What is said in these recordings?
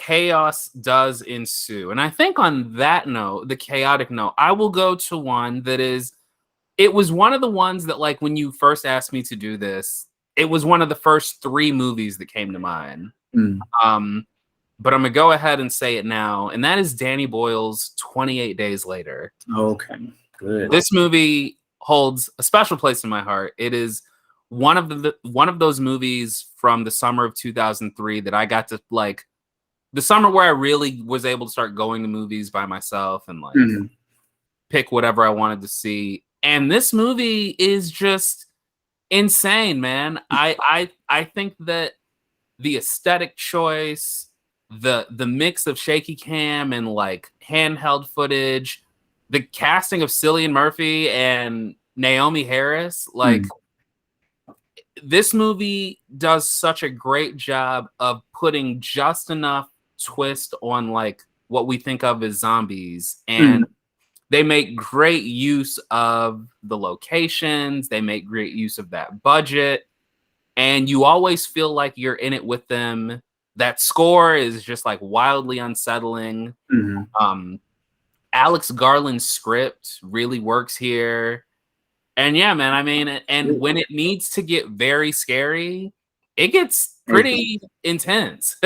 Chaos does ensue. And I think on that note, the chaotic note, I will go to one that is, it was one of the ones that, like, when you first asked me to do this, it was one of the first three movies that came to mind. Mm. But I'm going to go ahead and say it now. And that is Danny Boyle's 28 Days Later. Okay, good. This movie holds a special place in my heart. It is one of those movies from the summer of 2003 that I got to, like, the summer where I really was able to start going to movies by myself and, like, pick whatever I wanted to see. And this movie is just insane, man. I think that the aesthetic choice, the mix of shaky cam and, like, handheld footage, the casting of Cillian Murphy and Naomi Harris, like, this movie does such a great job of putting just enough twist on, like, what we think of as zombies, and they make great use of the locations, they make great use of that budget, and you always feel like you're in it with them. That score is just, like, wildly unsettling. Alex Garland's script really works here. And yeah, man, I mean, and when it needs to get very scary, it gets pretty intense.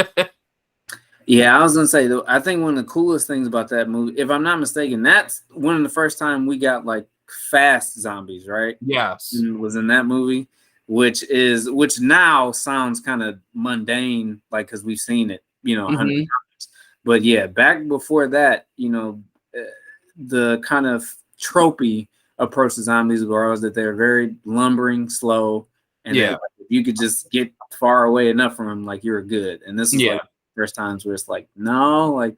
Yeah, I was gonna say though, I think one of the coolest things about that movie, if I'm not mistaken, that's one of the first time we got, like, fast zombies, right? Yes. Was in that movie, which now sounds kind of mundane, like, because we've seen it, 100 times. But yeah, back before that, the kind of tropey approach to zombies was that they're very lumbering, slow, and if you could just get far away enough from them, like, you're good. And this is like first times where it's like, no, like,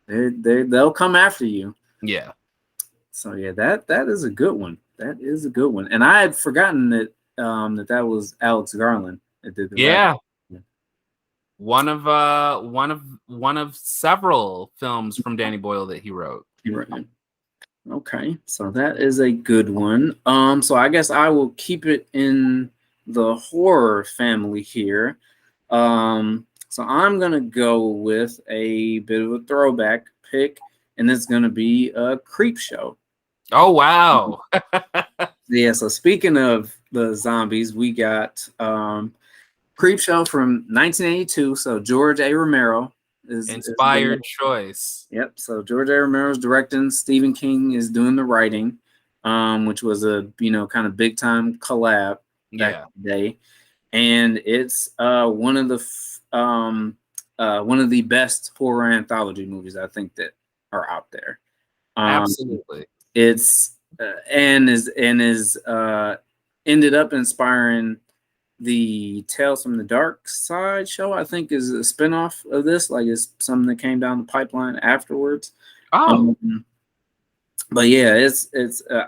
they'll come after you. Yeah. So yeah, that is a good one. That is a good one. And I had forgotten that that was Alex Garland that did the writing. One of several films from Danny Boyle that he wrote. Okay, so that is a good one. So I guess I will keep it in the horror family here. So I'm gonna go with a bit of a throwback pick, and it's gonna be a Creepshow. Oh wow! Yeah. So speaking of the zombies, we got Creepshow from 1982. So George A. Romero is inspired choice. Yep. So George A. Romero's directing. Stephen King is doing the writing, which was a kind of big time collab back in the day, and it's one of the best horror anthology movies I think that are out there. Absolutely. It's and is ended up inspiring the Tales from the Dark Side show. I think is a spinoff of this. Like, it's something that came down the pipeline afterwards. But yeah, it's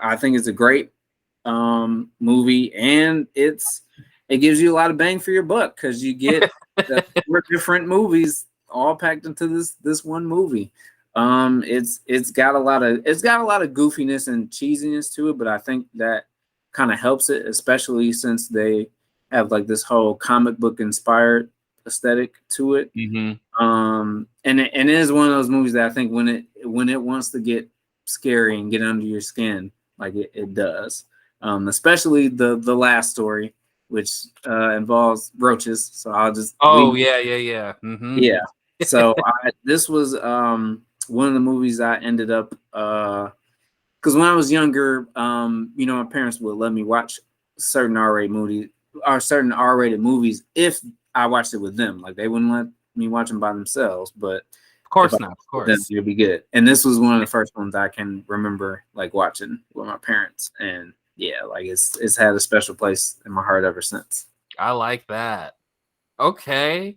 I think it's a great movie, and it gives you a lot of bang for your buck because you get 4 different movies all packed into this one movie. It's got a lot of goofiness and cheesiness to it, but I think that kind of helps it, especially since they have, like, this whole comic book inspired aesthetic to it. And it is one of those movies that I think when it wants to get scary and get under your skin, like it does. Especially the last story, which involves roaches. So I'll just yeah. So this was one of the movies I ended up because when I was younger, my parents would let me watch certain R-rated movies if I watched it with them. Like, they wouldn't let me watch them by themselves, but of course not. Of course, it'd be good. And this was one of the first ones I can remember, like, watching with my parents, and yeah, like, it's had a special place in my heart ever since. I like that. Okay.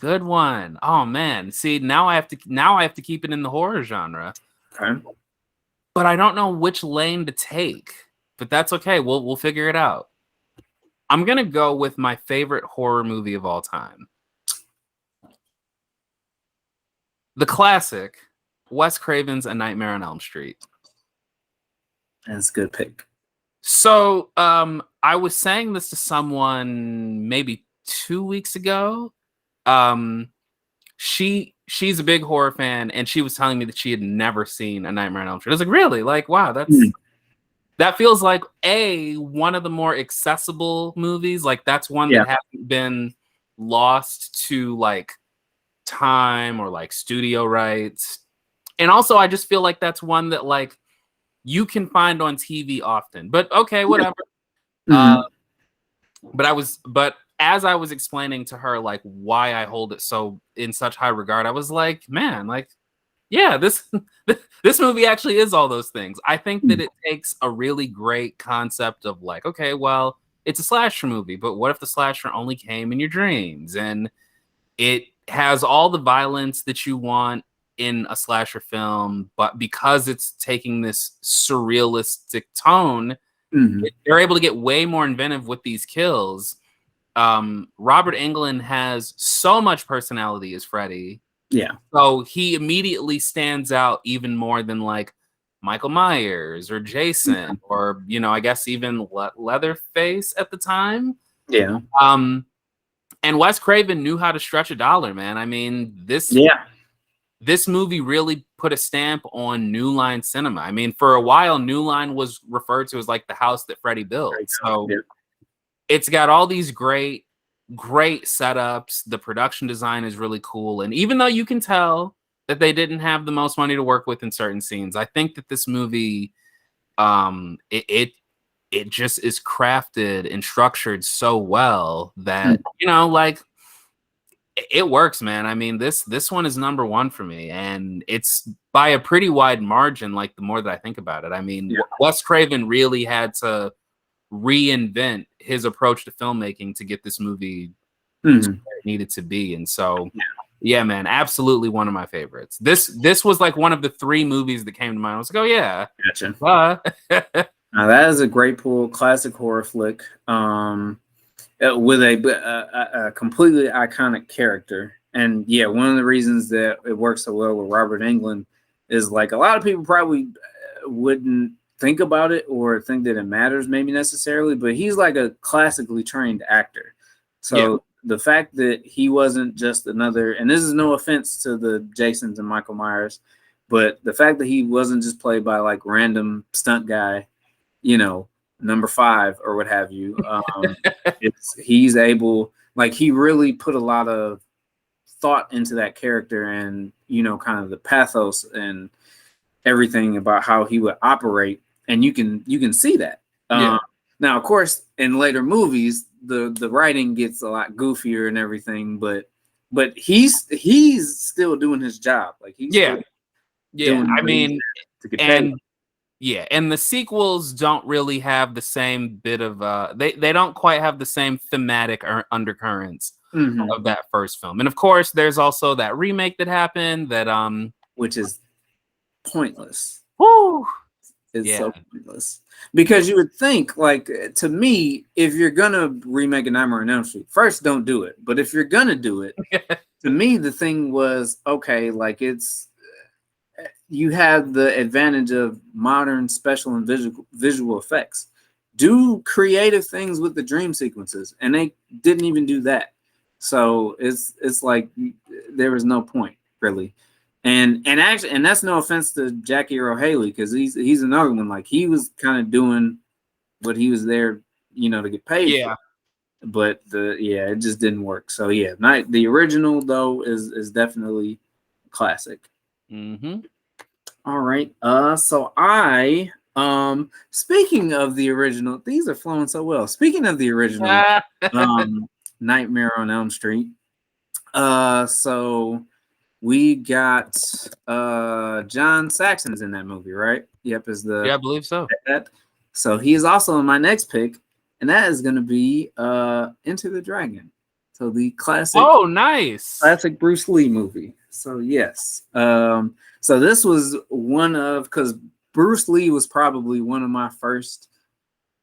Good one. Oh man. See, now I have to keep it in the horror genre. Okay. But I don't know which lane to take. But that's okay. We'll figure it out. I'm gonna go with my favorite horror movie of all time. The classic Wes Craven's A Nightmare on Elm Street. That's a good pick. So I was saying this to someone maybe 2 weeks ago. She's a big horror fan, and she was telling me that she had never seen A Nightmare on Elm Street. I was like, really? Like, wow, that feels like one of the more accessible movies. Like that's one that hasn't been lost to like time or like studio rights. And also I just feel like that's one that like you can find on TV often. But okay, whatever. But as I was explaining to her like why I hold it so in such high regard, I was like, man, like, yeah, this movie actually is all those things. I think that it takes a really great concept of like, okay, well, it's a slasher movie, but what if the slasher only came in your dreams? And it has all the violence that you want in a slasher film, but because it's taking this surrealistic tone, they're able to get way more inventive with these kills. Robert Englund has so much personality as Freddy. Yeah. So he immediately stands out even more than like Michael Myers or Jason or, you know, I guess even Leatherface at the time. Yeah. And Wes Craven knew how to stretch a dollar, man. I mean, this movie really put a stamp on New Line cinema. I mean, for a while, New Line was referred to as like the house that Freddy built. So it's got all these great setups. The production design is really cool. And even though you can tell that they didn't have the most money to work with in certain scenes, I think that this movie, it just is crafted and structured so well that, you know, like it works, man. I mean, this one is number one for me, and it's by a pretty wide margin. Like the more that I think about it, I mean, Wes Craven really had to reinvent his approach to filmmaking to get this movie to where it needed to be. And so, yeah, man, absolutely one of my favorites. This was like one of the 3 movies that came to mind. I was like, oh yeah, gotcha. Now that is a great pull, classic horror flick, with a completely iconic character. And yeah, one of the reasons that it works so well with Robert Englund is like a lot of people probably wouldn't think about it or think that it matters maybe necessarily, but he's like a classically trained actor. So the fact that he wasn't just another, and this is no offense to the Jasons and Michael Myers, but the fact that he wasn't just played by like random stunt guy, you know, number 5 or what have you. He's able, like, he really put a lot of thought into that character and, you know, kind of the pathos and everything about how he would operate. And you can see that. Now, of course, in later movies, the writing gets a lot goofier and everything, but he's still doing his job. Like he's I mean, and the sequels don't really have the same bit of they don't quite have the same thematic undercurrents of that first film. And of course, there's also that remake that happened that which is pointless. Woo! It's so pointless. Because you would think, like, to me, if you're gonna remake a Nightmare on Elm Street, first don't do it. But if you're gonna do it, to me, the thing was, okay, like you have the advantage of modern special and visual effects. Do creative things with the dream sequences, and they didn't even do that. So it's like there was no point really. And actually, and that's no offense to Jackie Earle Haley, because he's another one. Like he was kind of doing what he was there, you know, to get paid. For. But it just didn't work. So yeah, the original though is definitely classic. All right. So I speaking of the original, these are flowing so well. Speaking of the original, Nightmare on Elm Street. So we got John Saxon's in that movie, right? Yep, is the I believe so. So he is also in my next pick, and that is going to be Enter the Dragon. So the Oh, nice. classic Bruce Lee movie. So yes. So this was one of, because Bruce Lee was probably one of my first,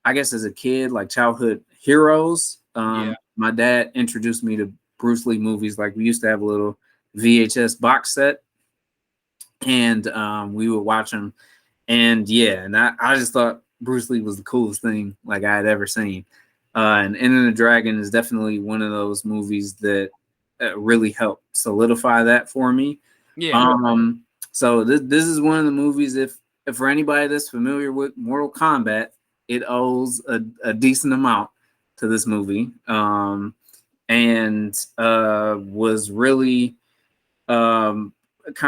I guess as a kid, like childhood heroes. My dad introduced me to Bruce Lee movies. Like we used to have a little VHS box set, and we would watch them. And yeah, and I just thought Bruce Lee was the coolest thing like I had ever seen. And Enter the Dragon is definitely one of those movies that really helped solidify that for me. Yeah. So this is one of the movies, if for anybody that's familiar with Mortal Kombat, it owes a decent amount to this movie. And was really kind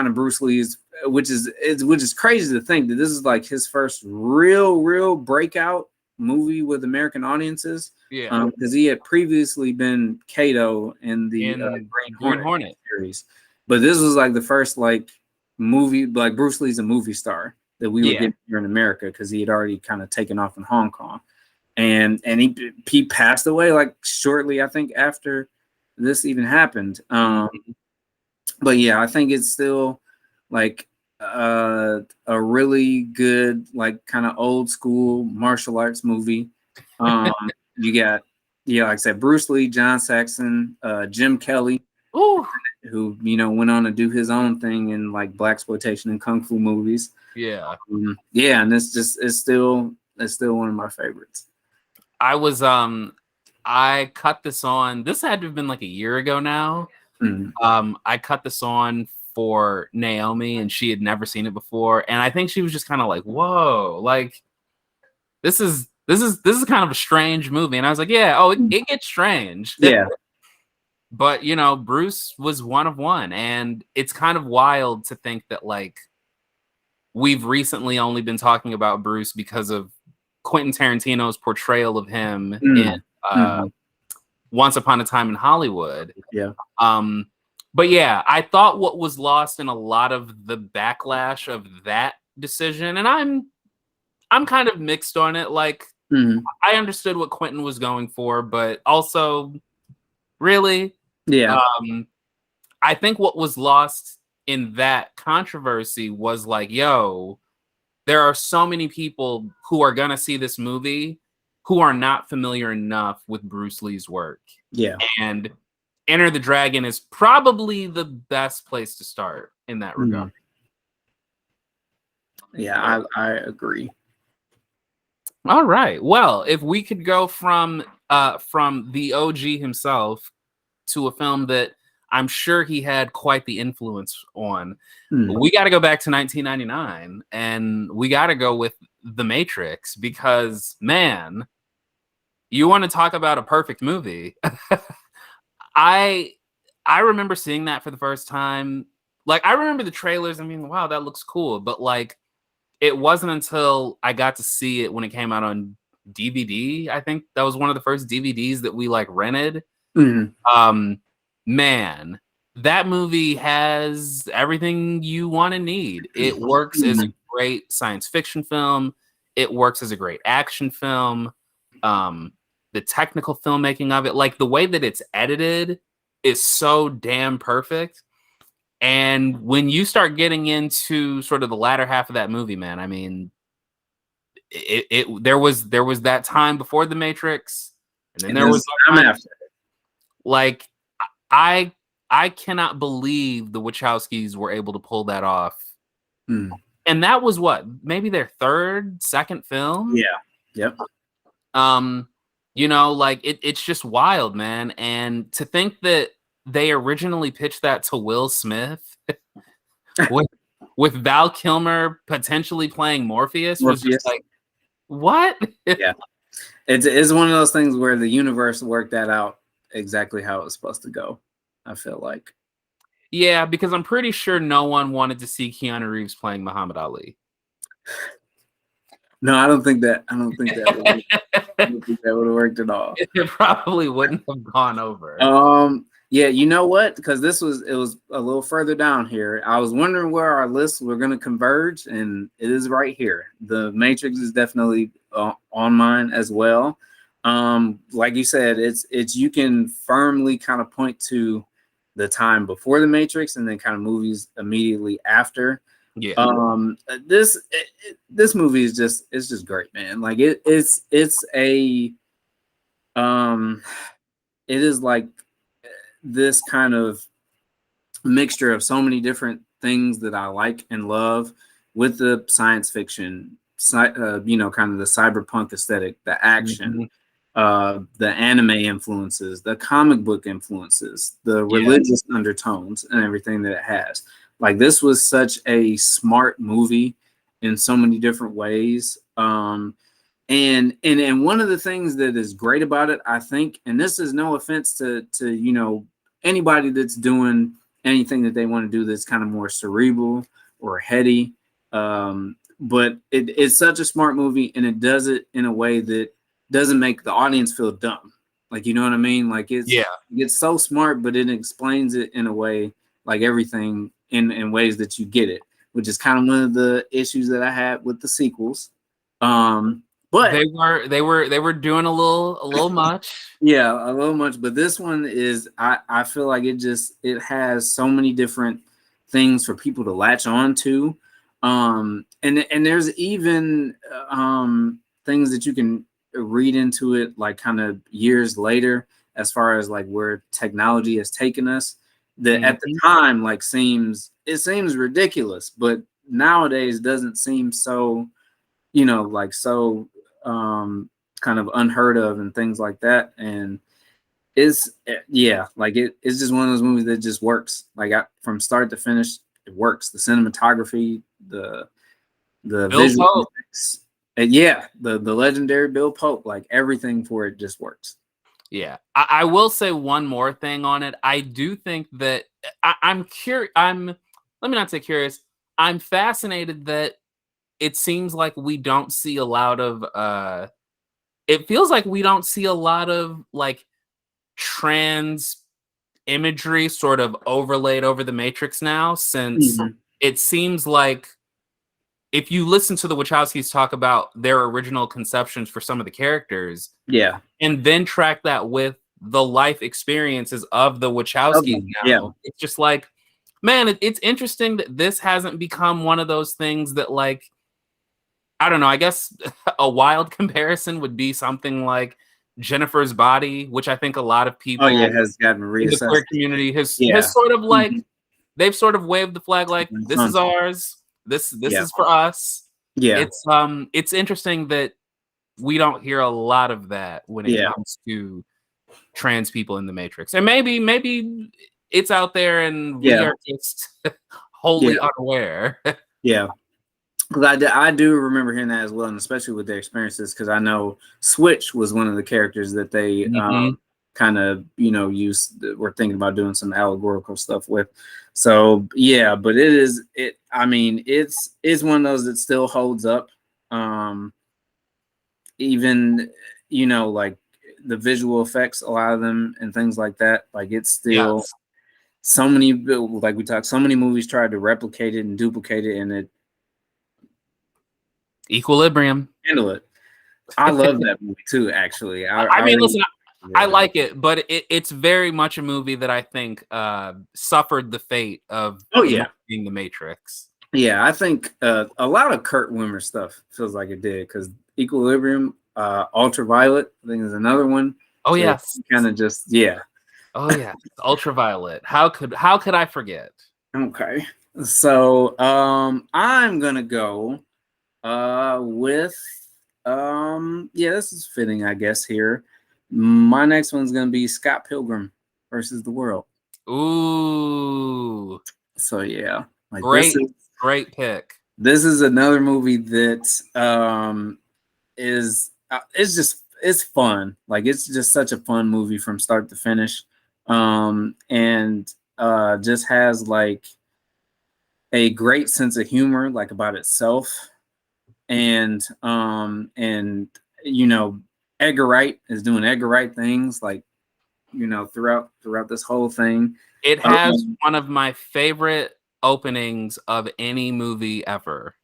of Bruce Lee's, which is crazy to think that this is like his first real breakout movie with American audiences. Yeah. Because he had previously been Kato in the Green Hornet series, but this was like the first like movie, like Bruce Lee's a movie star that we were getting here in America, because he had already kind of taken off in Hong Kong, and he passed away like shortly, I think, after this even happened. But yeah, I think it's still like a really good, like kind of old school martial arts movie. You got, like I said, Bruce Lee, John Saxon, Jim Kelly, who went on to do his own thing in like blaxploitation and kung fu movies. Yeah. And it's still one of my favorites. I cut this on. This had to have been like a year ago now. I cut this on for Naomi, and she had never seen it before, and I think she was just kind of like, "Whoa, like this is kind of a strange movie." And I was like, "Yeah, it gets strange." Yeah. But Bruce was one of one, and it's kind of wild to think that like we've recently only been talking about Bruce because of Quentin Tarantino's portrayal of him in Once Upon a Time in Hollywood. Yeah. But yeah, I thought what was lost in a lot of the backlash of that decision, and I'm kind of mixed on it. Like, I understood what Quentin was going for, but also, really, I think what was lost in that controversy was like, yo, there are so many people who are gonna see this movie who are not familiar enough with Bruce Lee's work. Yeah. And Enter the Dragon is probably the best place to start in that regard. Yeah, I agree. All right. Well, if we could go from the OG himself to a film that I'm sure he had quite the influence on, we got to go back to 1999, and we got to go with The Matrix, because, man, you want to talk about a perfect movie. I remember seeing that for the first time. Like, I remember the trailers. I mean, wow, that looks cool. But like, it wasn't until I got to see it when it came out on DVD. I think that was one of the first DVDs that we like rented. Man, that movie has everything you want to need. It works as a great science fiction film. It works as a great action film. The technical filmmaking of it, like the way that it's edited, is so damn perfect. And when you start getting into sort of the latter half of that movie, man, I mean, there was that time before The Matrix, and then there was time after. Like, I cannot believe the Wachowskis were able to pull that off. And that was what, maybe their second film? Yeah. Yep. Like it's just wild, man. And to think that they originally pitched that to Will Smith with Val Kilmer potentially playing Morpheus was just like, what? Yeah. It's one of those things where the universe worked that out exactly how it was supposed to go, I feel like. Yeah, because I'm pretty sure no one wanted to see Keanu Reeves playing Muhammad Ali. No, I don't think that would have worked at all. It probably wouldn't have gone over. Yeah, you know what? Because it was a little further down here. I was wondering where our lists were going to converge, and it is right here. The Matrix is definitely on mine as well. Like you said, it's you can firmly kind of point to the time before the Matrix and then kind of movies immediately after. Yeah. This movie is just, it's just great, man. Like it's a it is like this kind of mixture of so many different things that I like and love with the science fiction, kind of the cyberpunk aesthetic, the action, the anime influences, the comic book influences, the religious undertones, and everything that it has. Like, this was such a smart movie in so many different ways. And one of the things that is great about it, I think, and this is no offense to anybody that's doing anything that they want to do that's kind of more cerebral or heady, but it's such a smart movie, and it does it in a way that doesn't make the audience feel dumb. Like, you know what I mean? Like, it's so smart, but it explains it in a way, like everything in ways that you get it, which is kind of one of the issues that I had with the sequels. But they were doing a little much. Yeah, a little much. But this one is, I feel like it has so many different things for people to latch on to. And there's even things that you can read into it, like kind of years later, as far as like where technology has taken us, that at the time like seems ridiculous, but nowadays doesn't seem so, like so kind of unheard of and things like that. And it's it's just one of those movies that just works. Like, from start to finish, it works. The cinematography, the visual effects, and the legendary Bill Pope, like everything for it just works. Yeah, I will say one more thing on it. I do think that I'm curious. Let me not say curious. I'm fascinated that it seems like we don't see a lot of it feels like we don't see a lot of like trans imagery sort of overlaid over the Matrix now, since it seems like if you listen to the Wachowskis talk about their original conceptions for some of the characters, and then track that with the life experiences of the Wachowskis now, it's just like, man, it's interesting that this hasn't become one of those things that, like, I don't know, I guess a wild comparison would be something like Jennifer's Body, which I think a lot of people has gotten in the queer community has sort of like, they've sort of waved the flag like, this is ours, this is for us. It's interesting that we don't hear a lot of that when it comes to trans people in the Matrix. And maybe it's out there and we are just wholly unaware. Because I do remember hearing that as well, and especially with their experiences, because I know Switch was one of the characters that they kind of were thinking about doing some allegorical stuff with. So but it's one of those that still holds up. Even like the visual effects, a lot of them and things like that, like it's still so many, like we talked, so many movies tried to replicate it and duplicate it, and it Equilibrium. Handle it. I love that movie too, actually. I mean, listen, I like it, but it's very much a movie that I think suffered the fate of being the Matrix. Yeah, I think a lot of Kurt Wimmer stuff feels like it did, because Equilibrium, Ultraviolet, I think is another one. Oh yes, kind of just Oh yeah, Ultraviolet. How could I forget? Okay, so I'm gonna go with this is fitting, I guess. Here, my next one's gonna be Scott Pilgrim versus the World. Ooh, so like great pick. This is another movie that it's fun. Like, it's just such a fun movie from start to finish, and just has like a great sense of humor, like, about itself. And Edgar Wright is doing Edgar Wright things, like, throughout this whole thing. It has one of my favorite openings of any movie ever.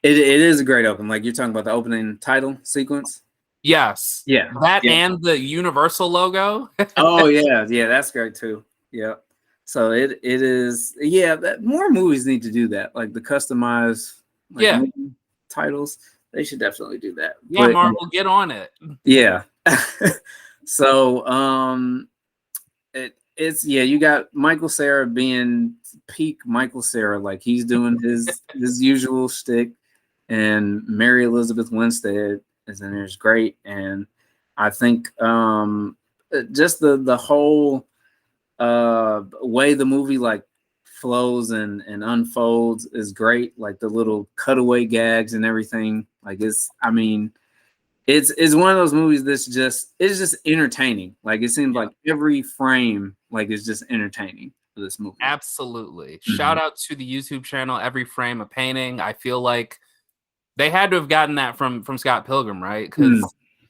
It is a great open. Like, you're talking about the opening title sequence. Yes. Yeah. That Yeah. and the Universal logo. Oh yeah, yeah, that's great too. Yeah. So it is, yeah, that more movies need to do that. Like the customized like Yeah. movie titles. They should definitely do that. Yeah, But Marvel, get on it. yeah. So it's yeah, you got Michael Cera being peak Michael Cera, like he's doing his usual shtick, and Mary Elizabeth Winstead is in there, is great. And I think just the whole way the movie like flows and unfolds is great. Like the little cutaway gags and everything. Like it's, I mean, it's one of those movies that's just, it's just entertaining. Like it seems Yeah. like every frame like is just entertaining for this movie. Absolutely. Mhm. Shout out to the YouTube channel Every Frame a Painting. I feel like they had to have gotten that from Scott Pilgrim, right? Because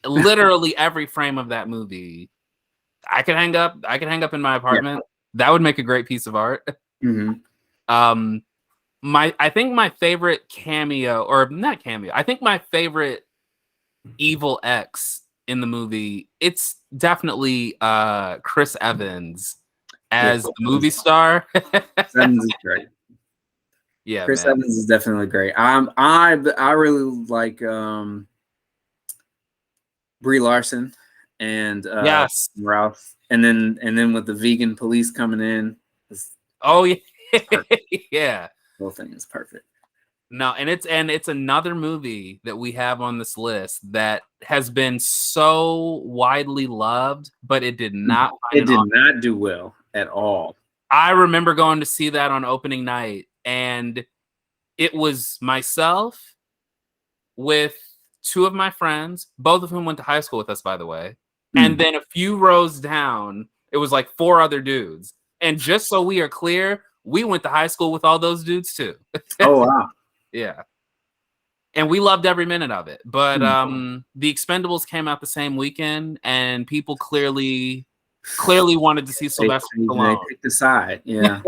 literally every frame of that movie, I could hang up in my apartment. That would make a great piece of art. Mhm. I think my favorite cameo, or not cameo, I think my favorite evil X in the movie, it's definitely Chris Evans as the movie star. Evans is great. Yeah, Chris man. Evans is definitely great. I really like Brie Larson and Yes. Ralph, and then with the vegan police coming in, this Oh yeah. Yeah. whole thing is perfect. No, and it's another movie that we have on this list that has been so widely loved, but it did not find It did an not do well at all. I remember going to see that on opening night, and it was myself with two of my friends, both of whom went to high school with us, by the way. And then a few rows down, it was like four other dudes. And just so we are clear, we went to high school with all those dudes too. Oh wow. Yeah. And we loved every minute of it. But the Expendables came out the same weekend, and people clearly wanted to see Sylvester Stallone. They picked a side. Yeah.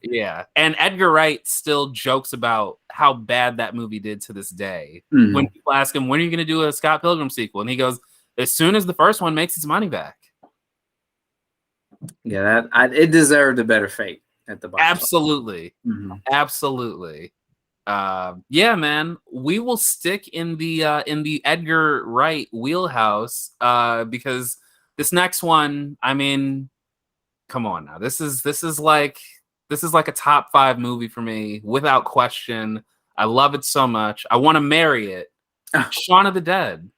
Yeah. And Edgar Wright still jokes about how bad that movie did to this day. When people ask him, when are you going to do a Scott Pilgrim sequel? And he goes, as soon as the first one makes its money back. Yeah, it deserved a better fate at the bottom. Absolutely. Absolutely. Yeah, man. We will stick in the Edgar Wright wheelhouse because this next one, I mean, come on now. This is like a top 5 movie for me without question. I love it so much. I want to marry it. Shaun of the Dead.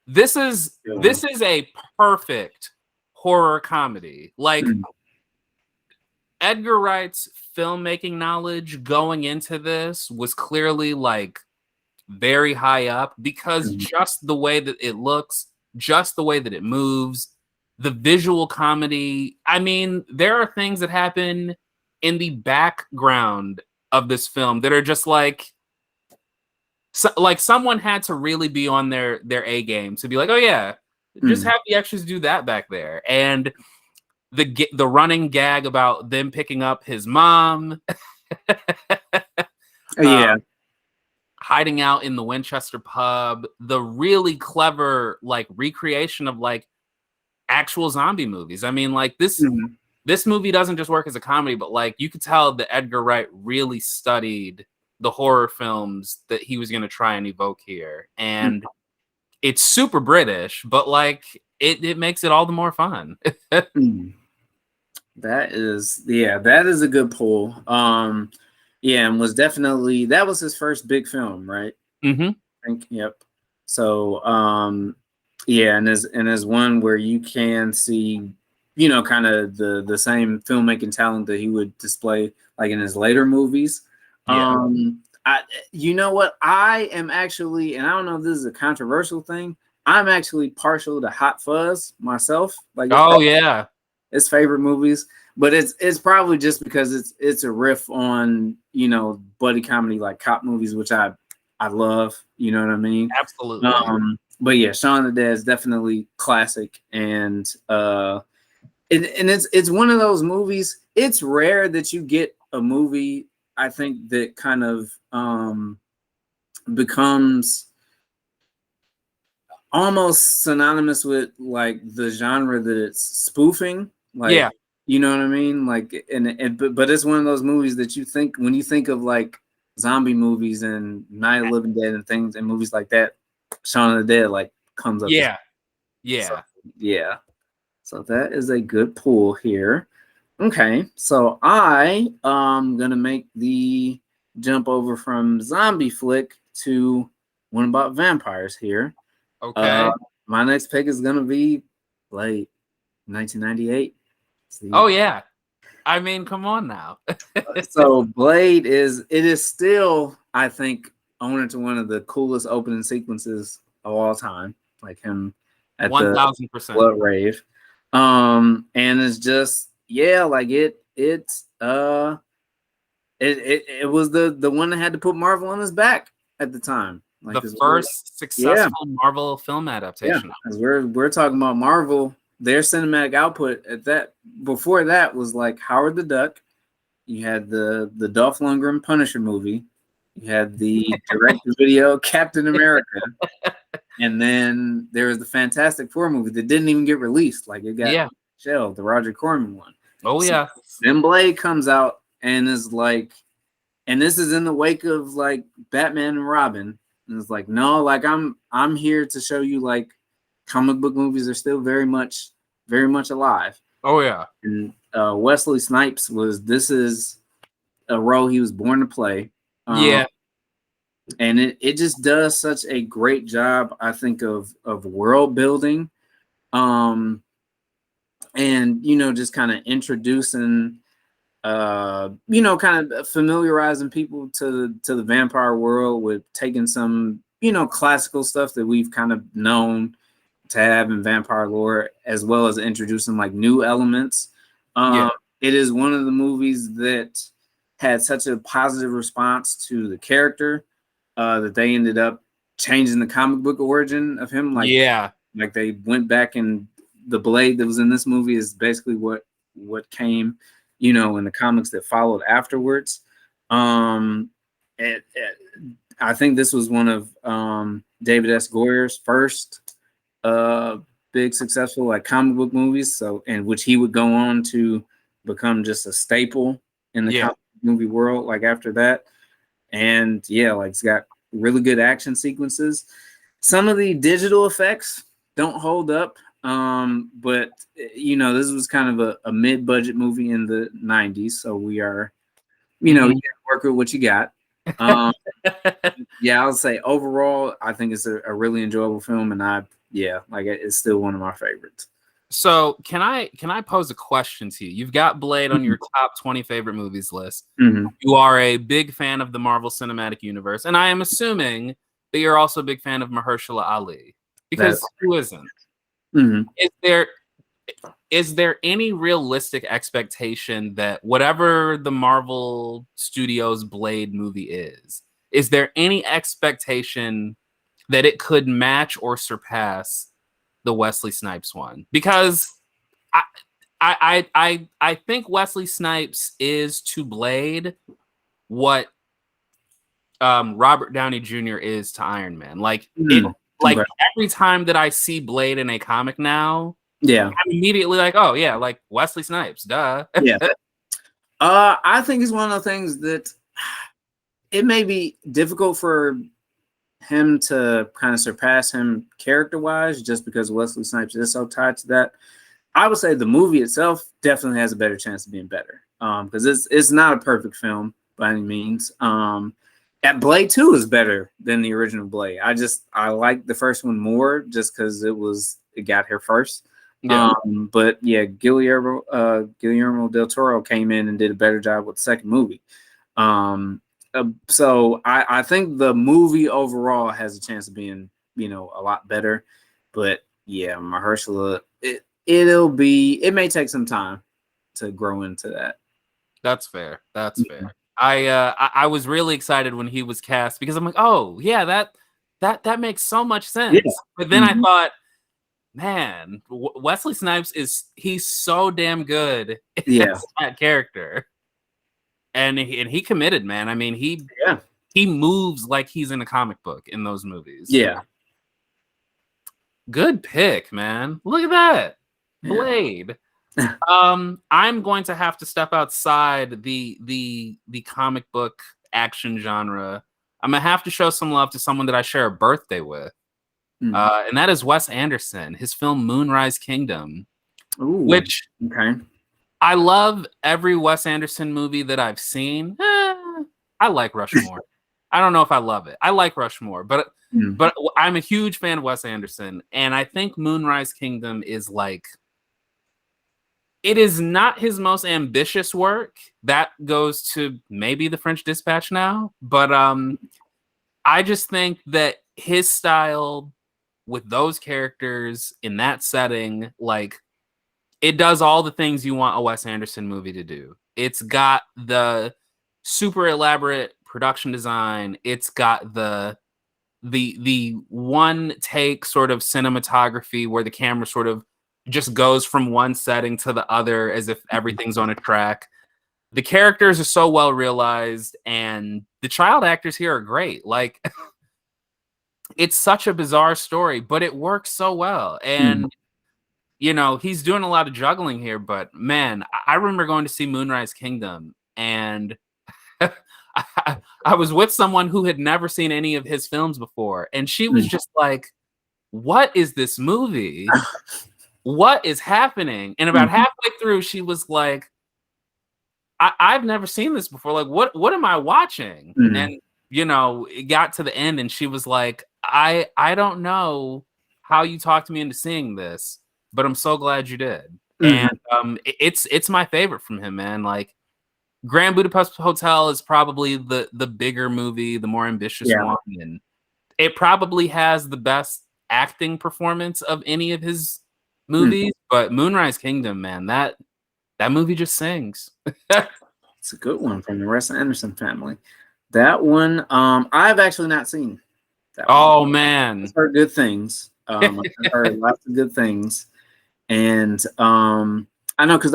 This is a perfect horror comedy. Like Edgar Wright's filmmaking knowledge going into this was clearly like very high up because just the way that it looks, just the way that it moves, the visual comedy. I mean, there are things that happen in the background of this film that are just like someone had to really be on their A game to be like, oh yeah, just have the extras do that back there. And the running gag about them picking up his mom, hiding out in the Winchester pub, the really clever like recreation of like actual zombie movies. I mean, like this movie doesn't just work as a comedy, but like you could tell that Edgar Wright really studied the horror films that he was going to try and evoke here. And it's super British, but like it makes it all the more fun. That is a good pull. Yeah, and was definitely, that was his first big film, right? I think, yep. So yeah, and as one where you can see, you know, kind of the same filmmaking talent that he would display like in his later movies. You know what? I am actually, and I don't know if this is a controversial thing, I'm actually partial to Hot Fuzz myself. Like, it's favorite movies, but it's probably just because it's a riff on, you know, buddy comedy like cop movies, which I love. You know what I mean? Absolutely. But yeah, Shaun of the Dead is definitely classic, and it's one of those movies. It's rare that you get a movie, I think, that kind of becomes almost synonymous with like the genre that it's spoofing. Like, Yeah. you know what I mean? Like, but it's one of those movies that you think when you think of like zombie movies and Night of the Living Dead and things and movies like that, Shaun of the Dead like comes up. Yeah. So, Yeah. yeah. So that is a good pull here. Okay, so I am gonna make the jump over from zombie flick to one about vampires here. Okay. My next pick is gonna be Blade, 1998. See, Oh yeah. I mean, come on now. so Blade is still, I think, owner to one of the coolest opening sequences of all time, like him at the 1000%. blood rave. And it's just yeah, like it was the one that had to put Marvel on his back at the time. Like The first successful Marvel film adaptation. because we're talking about Marvel, their cinematic output at that before that was like Howard the Duck. You had the Dolph Lundgren Punisher movie. You had the direct-to-video Captain America, and then there was the Fantastic Four movie that didn't even get released. Like it got shelved, the Roger Corman one. Oh So yeah. then Blade comes out and is like, and this is in the wake of like Batman and Robin. And it's like, no, like I'm here to show you like comic book movies are still very much alive. Oh yeah. And Wesley Snipes this is a role he was born to play. Yeah. And it just does such a great job, I think, of world building. And just kind of introducing kind of familiarizing people to the vampire world with taking some, classical stuff that we've kind of known to have in vampire lore, as well as introducing like new elements. It is one of the movies that had such a positive response to the character that they ended up changing the comic book origin of him. Like they went back, and the Blade that was in this movie is basically what came, in the comics that followed afterwards. I think this was one of David S. Goyer's first big successful like comic book movies. So, and which he would go on to become just a staple in the comic movie world. Like after that, and like it's got really good action sequences. Some of the digital effects don't hold up. But this was kind of a mid-budget movie in the 90s, so we are, you gotta work with what you got. I'll say overall, I think it's a really enjoyable film, and it's still one of my favorites. So can I pose a question to you? You've got Blade on your top 20 favorite movies list. You are a big fan of the Marvel Cinematic Universe, and I am assuming that you're also a big fan of Mahershala Ali, because who isn't? Is there any realistic expectation that whatever the Marvel Studios Blade movie is there any expectation that it could match or surpass the Wesley Snipes one? Because I think Wesley Snipes is to Blade what Robert Downey Jr. is to Iron Man. Like every time that I see Blade in a comic now, I'm immediately like, oh yeah, like Wesley Snipes, duh. I think it's one of the things that it may be difficult for him to kind of surpass him character-wise, just because Wesley Snipes is so tied to that. I would say the movie itself definitely has a better chance of being better, because it's not a perfect film by any means. At Blade 2 is better than the original Blade. I like the first one more just because it got here first. But Guillermo del Toro came in and did a better job with the second movie. So I think the movie overall has a chance of being, a lot better. But Mahershala, it may take some time to grow into that. That's fair. I was really excited when he was cast because I'm like, oh yeah, that makes so much sense. But then I thought, man, Wesley Snipes he's so damn good as that character, and he committed, man. I mean, he moves like he's in a comic book in those movies. Good pick, man. Look at that. Yeah. Blade. I'm going to have to step outside the comic book action genre. I'm gonna have to show some love to someone that I share a birthday with. And that is Wes Anderson, his film Moonrise Kingdom. Ooh, which okay. I love every Wes Anderson movie that I've seen. I like Rushmore. I don't know if I love it. I like Rushmore, but I'm a huge fan of Wes Anderson, and I think Moonrise Kingdom is like, it is not his most ambitious work. That goes to maybe The French Dispatch now, but I just think that his style with those characters in that setting, like, it does all the things you want a Wes Anderson movie to do. It's got the super elaborate production design. It's got the one take sort of cinematography where the camera sort of just goes from one setting to the other as if everything's on a track. The characters are so well realized, and the child actors here are great. Like, it's such a bizarre story, but it works so well. And you know, he's doing a lot of juggling here, but man, I remember going to see Moonrise Kingdom, and I was with someone who had never seen any of his films before, and she was just like, "What is this movie? What is happening?" And about halfway through, she was like, I've never seen this before. Like, what am I watching?" And you know, it got to the end, and she was like, I don't know how you talked me into seeing this, but I'm so glad you did. And it's my favorite from him, man. Like, Grand Budapest Hotel is probably the bigger movie, the more ambitious one, and it probably has the best acting performance of any of his movies. But Moonrise Kingdom, man, that movie just sings. It's a good one from the Wes Anderson family. That one, I've actually not seen. That one. Man, I've heard good things. I've heard lots of good things, and I know because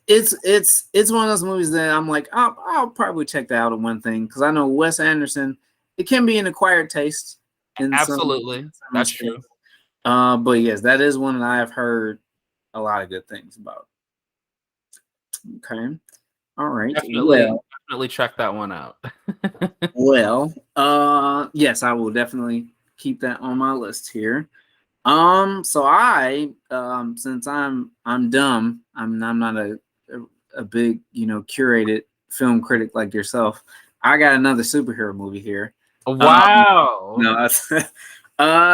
it's one of those movies that I'm like, I'll probably check that out on one thing, because I know Wes Anderson, it can be an acquired taste. Absolutely, that's true. But yes, that is one that I have heard a lot of good things about. Okay, all right. Definitely check that one out. Well, yes, I will definitely keep that on my list here. So I, since I'm dumb, I'm not a big, curated film critic like yourself. I got another superhero movie here. Wow.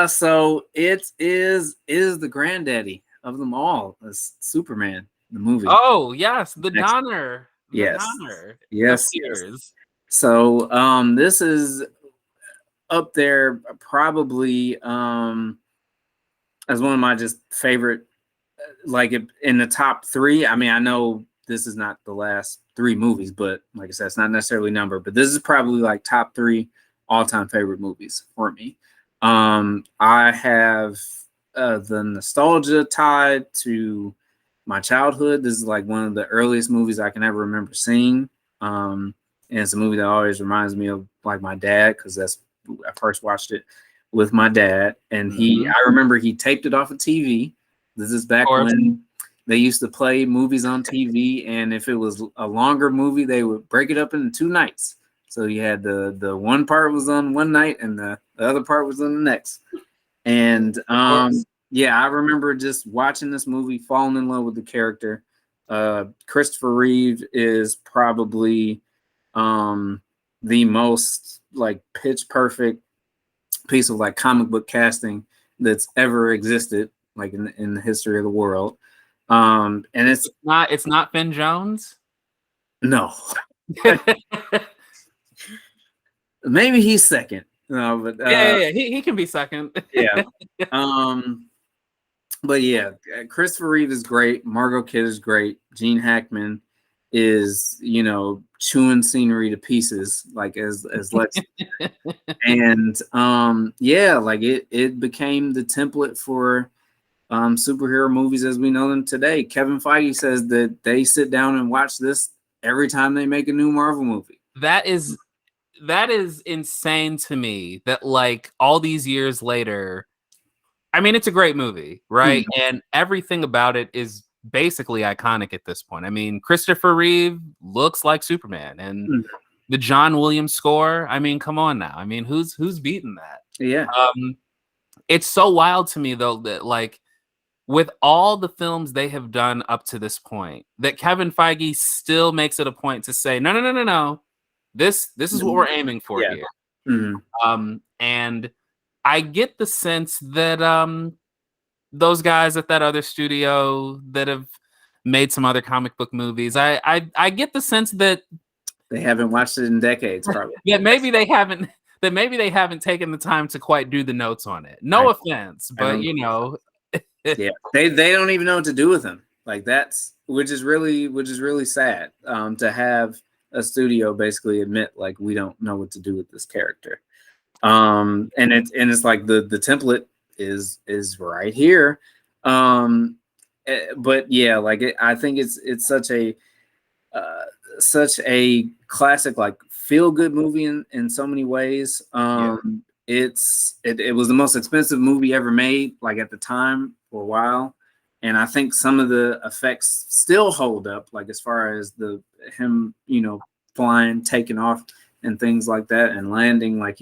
So it is the granddaddy of them all. It's Superman, the movie. Oh yes, the Donner. Yes. Donner. Yes. So this is up there probably as one of my just favorite, like, in the top three. I mean, I know this is not the last three movies, but like I said, it's not necessarily numbered, but this is probably like top three all-time favorite movies for me. I have the nostalgia tied to my childhood. This is like one of the earliest movies I can ever remember seeing. And it's a movie that always reminds me of like my dad, because I first watched it with my dad, and I remember he taped it off of TV. This is back when they used to play movies on TV, and if it was a longer movie, they would break it up into 2 nights. So you had the one part was on one night, and the other part was on the next. And yeah, I remember just watching this movie, falling in love with the character. Christopher Reeve is probably the most like pitch perfect piece of like comic book casting that's ever existed, like in the history of the world. And it's not Finn Jones. No. Maybe he's second. No, but yeah, he can be second. Yeah. But yeah, Christopher Reeve is great. Margot Kidder is great. Gene Hackman is, chewing scenery to pieces, like as Lex. And yeah, like it became the template for superhero movies as we know them today. Kevin Feige says that they sit down and watch this every time they make a new Marvel movie. That is insane to me, that like all these years later, I mean, it's a great movie, right? And everything about it is basically iconic at this point. I mean, Christopher Reeve looks like Superman, and the John Williams score. I mean, come on now. I mean, who's beating that? Yeah. It's so wild to me though that like with all the films they have done up to this point, that Kevin Feige still makes it a point to say, no, no, no, no, no. This is what we're aiming for here. And I get the sense that those guys at that other studio that have made some other comic book movies, I get the sense that they haven't watched it in decades, probably. Yeah, maybe they haven't. That maybe they haven't taken the time to quite do the notes on it. No offense, but you know, yeah, they don't even know what to do with him. Like that's which is really sad. To have a studio basically admit like we don't know what to do with this character. And it's like the template is right here. But yeah, like I think it's such a classic, like feel good movie in so many ways. It was the most expensive movie ever made, like at the time for a while. And I think some of the effects still hold up, like as far as him, flying, taking off and things like that and landing, like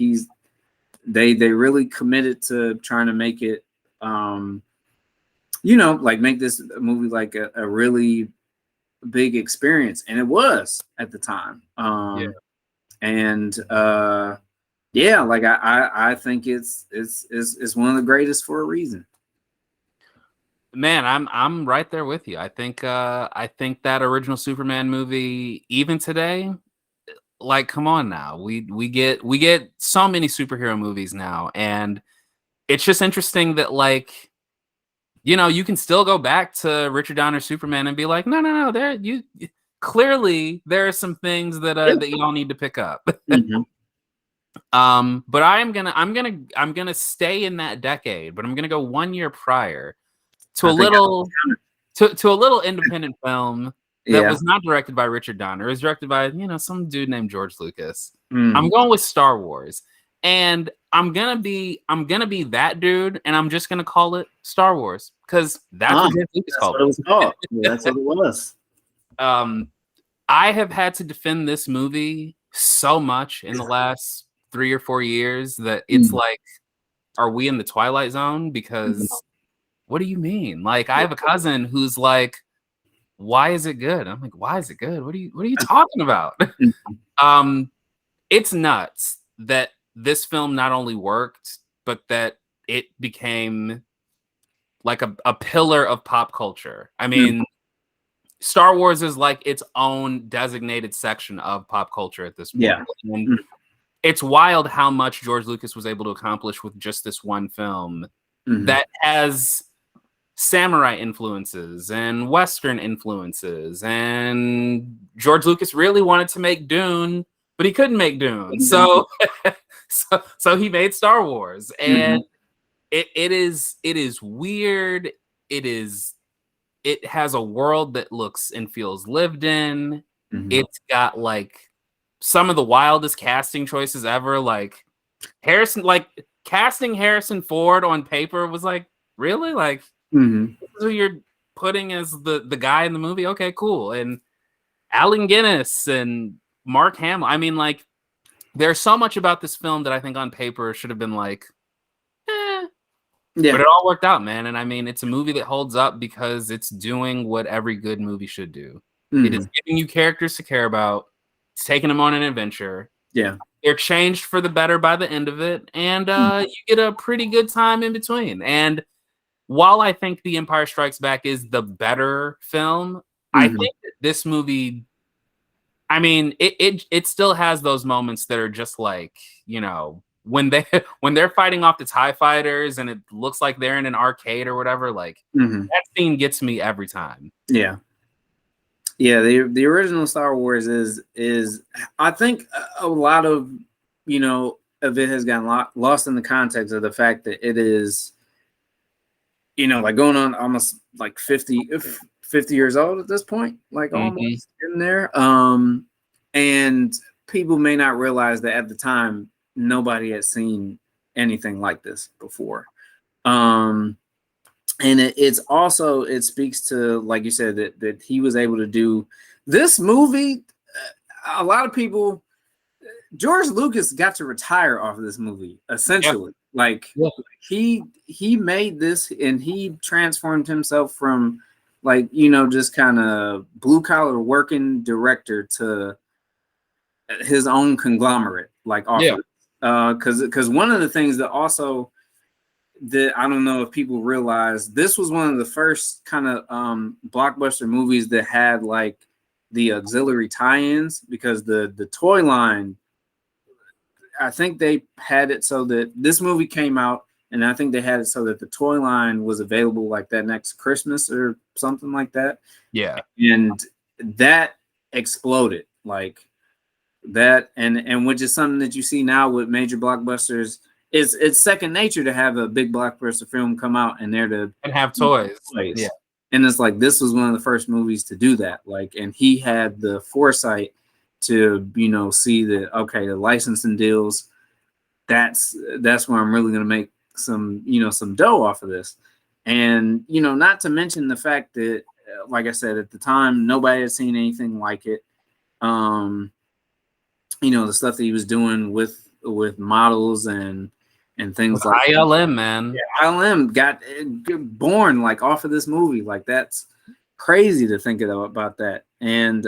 they really committed to trying to make it, like make this movie like a really big experience. And it was at the time. And like I think it's one of the greatest for a reason. Man, I'm right there with you. I think that original Superman movie, even today, like, come on now. We get so many superhero movies now, and it's just interesting that like, you can still go back to Richard Donner's Superman and be like, no, clearly there are some things that that you all need to pick up. But I'm gonna stay in that decade, but I'm gonna go 1 year prior to a little independent film that was not directed by Richard Donner. It was directed by some dude named George Lucas. I'm going with Star Wars, and I'm gonna be that dude, and I'm just gonna call it Star Wars because that's what George Lucas called it. What it was called. Yeah, that's what it was. I have had to defend this movie so much in the last 3 or 4 years that it's like, are we in the Twilight Zone? Because what do you mean? Like, I have a cousin who's like, why is it good? I'm like, why is it good? What are you talking about? It's nuts that this film not only worked, but that it became like a pillar of pop culture. I mean, Star Wars is like its own designated section of pop culture at this point. Yeah. And it's wild how much George Lucas was able to accomplish with just this one film that has samurai influences and Western influences. And George Lucas really wanted to make Dune, but he couldn't make Dune. So he made Star Wars. And it is weird. It has a world that looks and feels lived in. It's got like some of the wildest casting choices ever. Like casting Harrison Ford on paper was like, really? Like, this is who you're putting as the guy in the movie? Okay, cool. And Allen Guinness and Mark Hamill. I mean, like, there's so much about this film that I think on paper should have been like, but it all worked out, man. And I mean, it's a movie that holds up because it's doing what every good movie should do. It is giving you characters to care about. It's taking them on an adventure. Yeah. They're changed for the better by the end of it. And you get a pretty good time in between. And while I think The Empire Strikes Back is the better film, I think that this movie, I mean, it still has those moments that are just like, when they're fighting off the TIE fighters and it looks like they're in an arcade or whatever, like that scene gets me every time. Yeah. The original Star Wars is I think a lot of of it has gotten lost in the context of the fact that it is like going on almost like 50 years old at this point, like almost in there. And people may not realize that at the time nobody had seen anything like this before. Um, and it's also, it speaks to, like you said, that he was able to do this movie. A lot of people, George Lucas got to retire off of this movie, essentially. Like he made this and he transformed himself from, like, just kind of blue collar working director to his own conglomerate, like off of because one of the things that also, that I don't know if people realize, this was one of the first kind of blockbuster movies that had like the auxiliary tie-ins, because the toy line, I think they had it so that this movie came out, and I think they had it so that the toy line was available like that next Christmas or something like that. Yeah. And that exploded, like that, and which is something that you see now with major blockbusters. It's second nature to have a big blockbuster film come out and there to And have toys. Yeah. And it's like, this was one of the first movies to do that. Like, and he had the foresight to, see that, okay, the licensing deals, that's where I'm really going to make some, some dough off of this. And, not to mention the fact that, like I said, at the time, nobody had seen anything like it. The stuff that he was doing with models and things like ILM, man. Yeah, ILM got born like off of this movie. Like, that's crazy to think about that. And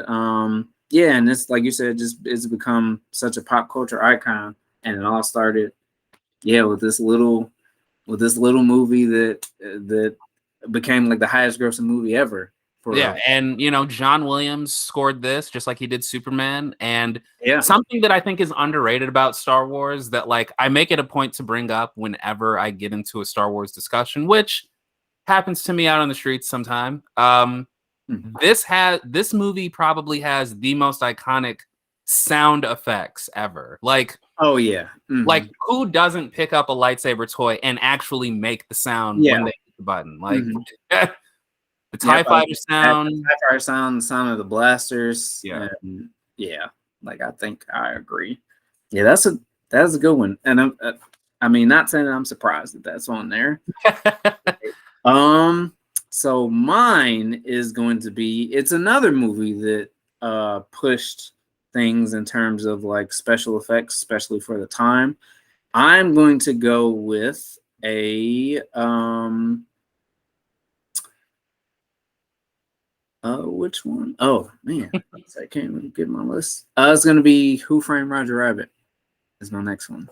and it's like you said, just it's become such a pop culture icon. And it all started, with this little movie that became like the highest grossing movie ever. And John Williams scored this just like he did Superman. And Yeah. something that I think is underrated about Star Wars that, like, I make it a point to bring up whenever I get into a Star Wars discussion, which happens to me out on the streets sometime. This movie probably has the most iconic sound effects ever. Like, oh yeah. Like, who doesn't pick up a lightsaber toy and actually make the sound when they hit the button? Like, the TIE Fighter sound. The TIE Fighter sound, the sound of the blasters. Yeah. And like, I think I agree. Yeah, that's a good one. And I mean, not saying that I'm surprised that that's on there. So mine is going to be, it's another movie that pushed things in terms of like special effects, especially for the time. I'm going to go with a which one? Oh man, I can't really get my list. It's gonna be Who Framed Roger Rabbit is my next one.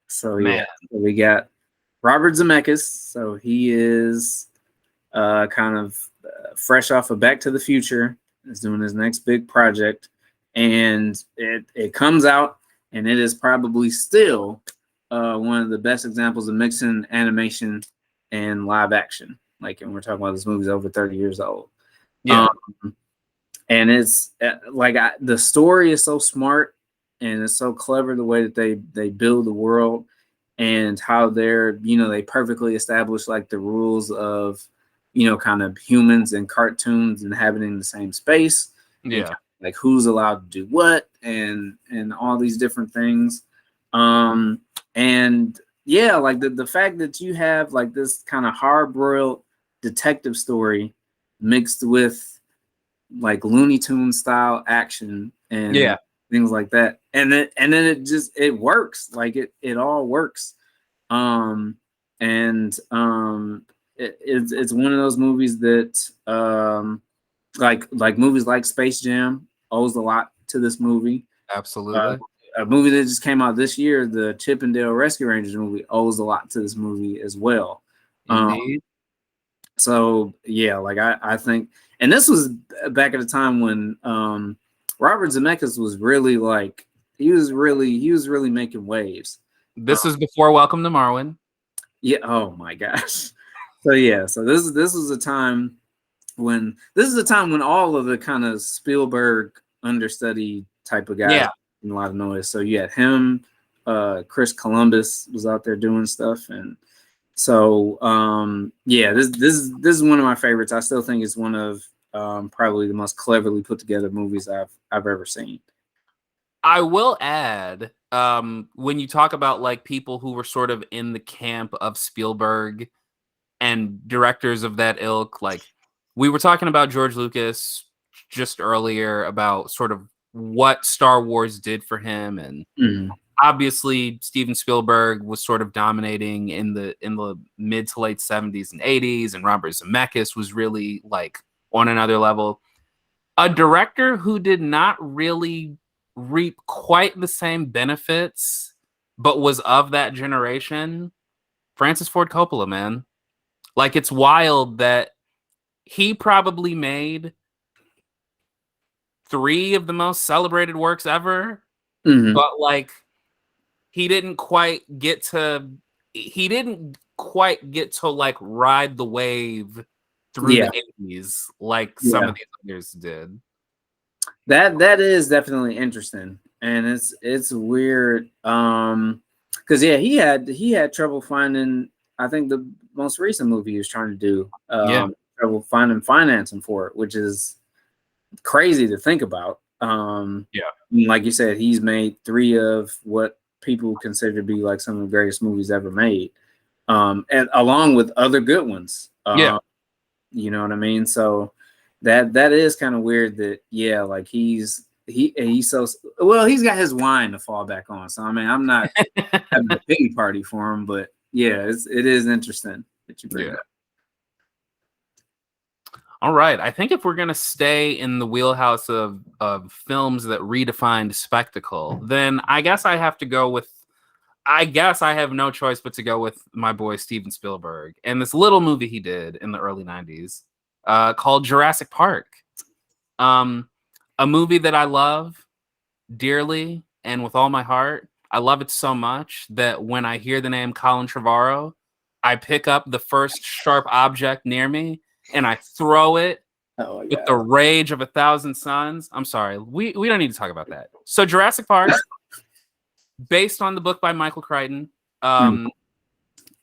So we got Robert Zemeckis. So he is kind of fresh off of Back to the Future. Is doing his next big project, and it comes out, and it is probably still one of the best examples of mixing animation and live action. Like, and we're talking about this movie's over 30 years old. Yeah. And it's like, the story is so smart and it's so clever, the way that they build the world and how they're, they perfectly establish like the rules of, kind of humans and cartoons inhabiting the same space. Yeah. Like who's allowed to do what and all these different things. And like the fact that you have like this kind of hard-boiled detective story mixed with like Looney Tunes style action and things like that, and then it works. Like it all works. It's one of those movies that like movies like Space Jam owes a lot to this movie. Absolutely. A movie that just came out this year, the Chip and Dale Rescue Rangers movie, owes a lot to this movie as well. Indeed. So like I think, and this was back at a time when Robert Zemeckis was really like he was really making waves. This is before Welcome to Marwen. Yeah. Oh my gosh. So this was a time when all of the kind of Spielberg understudy type of guys made a lot of noise. So you had him, Chris Columbus was out there doing stuff, and so this is one of my favorites. I still think it's one of probably the most cleverly put together movies I've ever seen. I will add, when you talk about like people who were sort of in the camp of Spielberg and directors of that ilk, like we were talking about George Lucas just earlier about sort of what Star Wars did for him, and Mhm. obviously Steven Spielberg was sort of dominating in the mid to late 70s and 80s, and Robert Zemeckis was really like on another level. A director who did not really reap quite the same benefits, but was of that generation, Francis Ford Coppola, man. Like, it's wild that he probably made three of the most celebrated works ever, Mhm. but like he didn't quite get to like ride the wave through Yeah, the 80s like some yeah. of these others did. That is definitely interesting, and it's weird. Because yeah, he had trouble finding. I think the most recent movie he was trying to do, Yeah. trouble finding financing for it, which is crazy to think about. Yeah. Like you said, he's made three of what people consider to be like some of the greatest movies ever made, and along with other good ones. Yeah. You know what I mean? So that is kind of weird that yeah, like he's so well, he's got his wine to fall back on. So I mean, I'm not having a pity party for him, but yeah, it is interesting that you bring Yeah. it up. All right. I think if we're gonna stay in the wheelhouse of films that redefined spectacle, then I guess I have to go with. I guess I have no choice but to go with my boy Steven Spielberg and this little movie he did in the early '90s, called Jurassic Park. Um, a movie that I love dearly and with all my heart. I love it so much that when I hear the name Colin Trevorrow, I pick up the first sharp object near me and I throw it Oh my with the god. rage of 1,000 suns. I'm sorry, we don't need to talk about that. So Jurassic Park, based on the book by Michael Crichton. Mm, Um,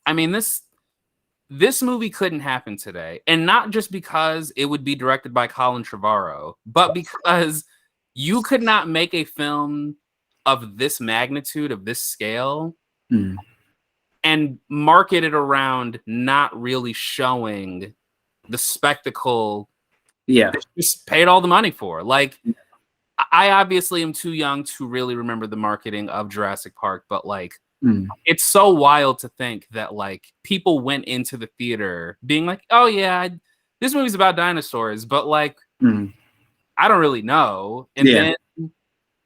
I mean this movie couldn't happen today, and not just because it would be directed by Colin Trevorrow, but because you could not make a film of this magnitude, of this scale, mm. and market it around not really showing the spectacle Yeah. that you just paid all the money for. Like, I obviously am too young to really remember the marketing of Jurassic Park, but like, Mm, it's so wild to think that like people went into the theater being like, "Oh yeah, this movie's about dinosaurs," but like mm. I don't really know. And Yeah. then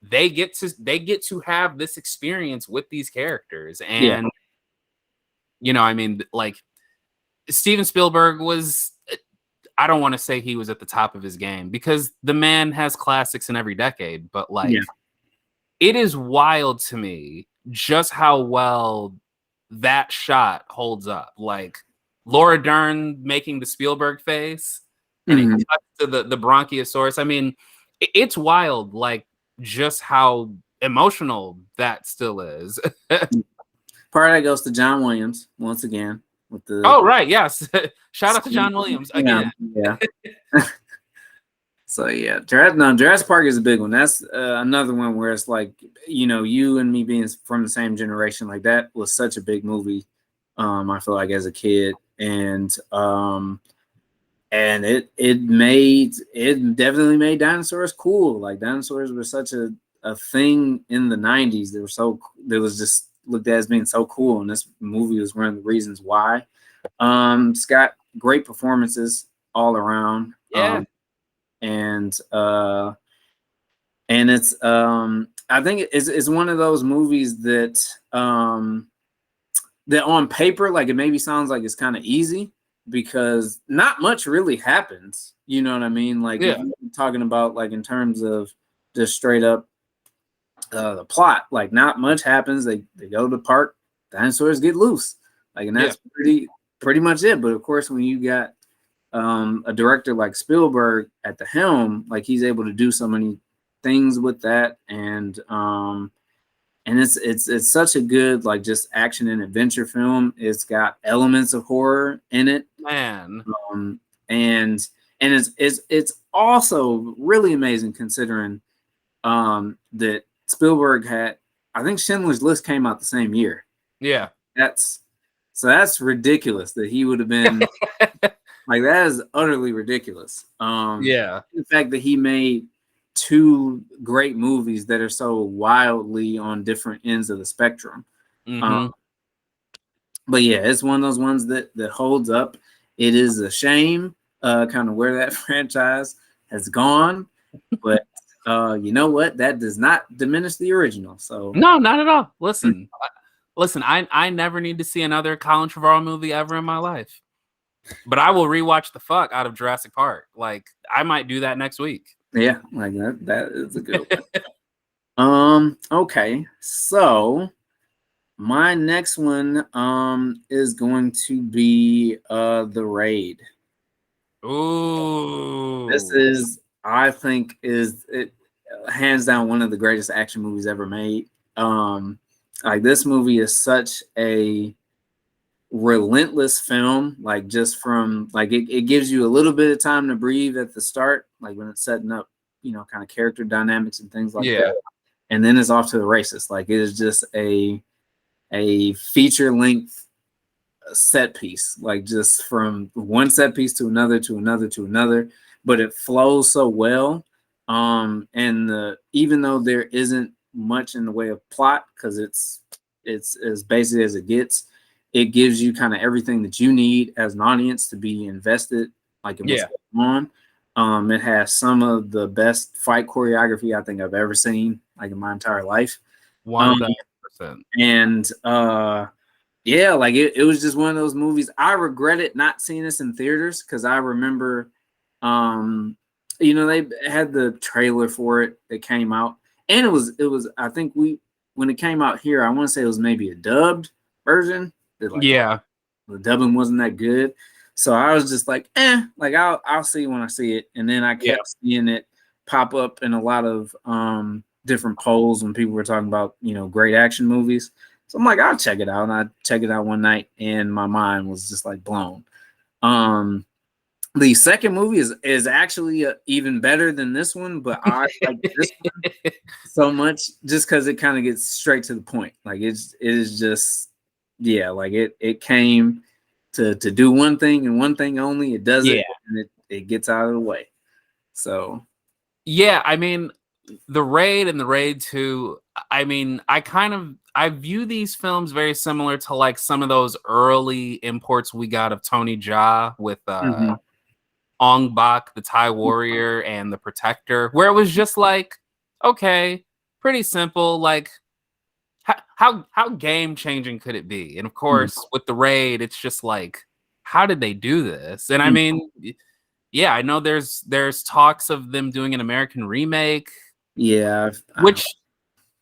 they get to have this experience with these characters, Yeah. and I mean, like Steven Spielberg was. I don't want to say he was at the top of his game because the man has classics in every decade, but Yeah. like it is wild to me just how well that shot holds up. Like Laura Dern making the Spielberg face and it Mhm. cuts to the Bronchiosaurus. I mean, it's wild, like just how emotional that still is. Part of that goes to John Williams once again with the Oh, right. Yes. Shout out to John Williams yeah, again. yeah. So yeah, Jurassic Park is a big one. That's another one where it's like, you and me being from the same generation, like that was such a big movie. I feel like as a kid, and it definitely made dinosaurs cool. Like dinosaurs were such a thing in the '90s. They was just looked at as being so cool, and this movie was one of the reasons why. It's got great performances all around. Yeah. And it's I think it's one of those movies that on paper, like, it maybe sounds like it's kind of easy because not much really happens, you know what I mean? Like if Yeah. you're talking about like in terms of just straight up the plot, like not much happens. They go to the park, dinosaurs get loose, like, and Yeah. that's pretty much it. But of course, when you got a director like Spielberg at the helm, like he's able to do so many things with that, and it's such a good, like, just action and adventure film. It's got elements of horror in it, Man. um, and it's also really amazing considering that Spielberg had, I think Schindler's List came out the same year. Yeah. That's ridiculous that he would have been like, that is utterly ridiculous. Yeah. The fact that he made two great movies that are so wildly on different ends of the spectrum. Mm-hmm. But yeah, it's one of those ones that holds up. It is a shame, kind of where that franchise has gone, but you know what? That does not diminish the original. So No, not at all. Listen, I never need to see another Colin Trevorrow movie ever in my life, but I will rewatch the fuck out of Jurassic Park. Like, I might do that next week. yeah, like that is a good one. Okay, so my next one is going to be The Raid. Ooh, This is, I think, is it hands down one of the greatest action movies ever made. Like, this movie is such a relentless film, like, just from like it gives you a little bit of time to breathe at the start, like when it's setting up, kind of character dynamics and things like that. And then it's off to the races. Like, it is just a feature length set piece, like just from one set piece to another to another to another, but it flows so well. And even though there isn't much in the way of plot, because it's as basic as it gets, it gives you kind of everything that you need as an audience to be invested, like in what's going on. It has some of the best fight choreography I think I've ever seen, like, in my entire life. 100%. And yeah, like it was just one of those movies. I regretted not seeing this in theaters, because I remember, they had the trailer for it that came out, and it was. I think when it came out here, I want to say it was maybe a dubbed version. The dubbing wasn't that good, so I was just like, like I'll see when I see it. And then I kept seeing it pop up in a lot of different polls when people were talking about great action movies. So I'm like, I'll check it out. And I check it out one night, and my mind was just like blown. The second movie is actually even better than this one, but I like this one so much just because it kind of gets straight to the point. Like, it is just, like it came to do one thing and one thing only. It does it, and it gets out of the way. So yeah, I mean, The Raid and The Raid 2, I mean, I view these films very similar to like some of those early imports we got of Tony Jaa with Ong Bak, the Thai Warrior, and The Protector, where it was just like, okay, pretty simple. Like, how game changing could it be? And of course, with The Raid, it's just like, how did they do this? And I mean, yeah, I know there's talks of them doing an American remake. Yeah,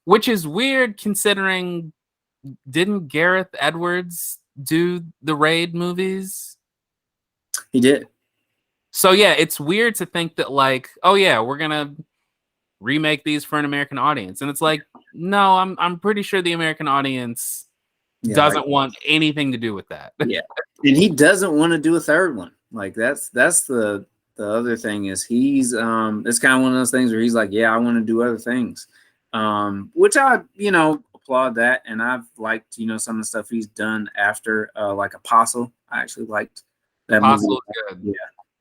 which is weird considering, didn't Gareth Edwards do the Raid movies? He did. So yeah, it's weird to think that like, oh yeah, we're gonna remake these for an American audience, and it's like, no, I'm pretty sure the American audience doesn't want anything to do with that. Yeah, and he doesn't want to do a third one. Like, that's the other thing is he's it's kind of one of those things where he's like, yeah, I want to do other things, which I applaud that, and I've liked some of the stuff he's done after like Apostle. I actually liked that Apostle movie. Good. Yeah,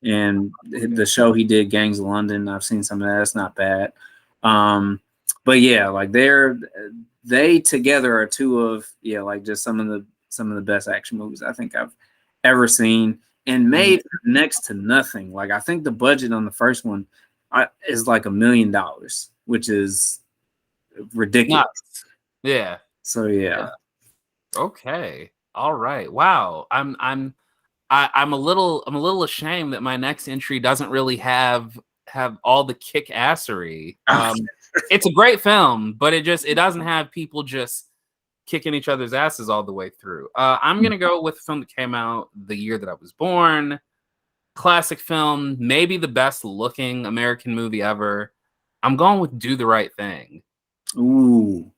and the show he did, Gangs of London, I've seen some of that. It's not bad. But yeah, like they together are two of like just some of the best action movies I think I've ever seen, and made next to nothing. Like, I think the budget on the first one is like $1 million, which is ridiculous. Nuts. Yeah. So yeah. Okay. All right. Wow. I'm a little ashamed that my next entry doesn't really have all the kick-assery. It's a great film, but it doesn't have people just kicking each other's asses all the way through. I'm gonna go with a film that came out the year that I was born. Classic film, maybe the best looking American movie ever. I'm going with Do the Right Thing. Ooh.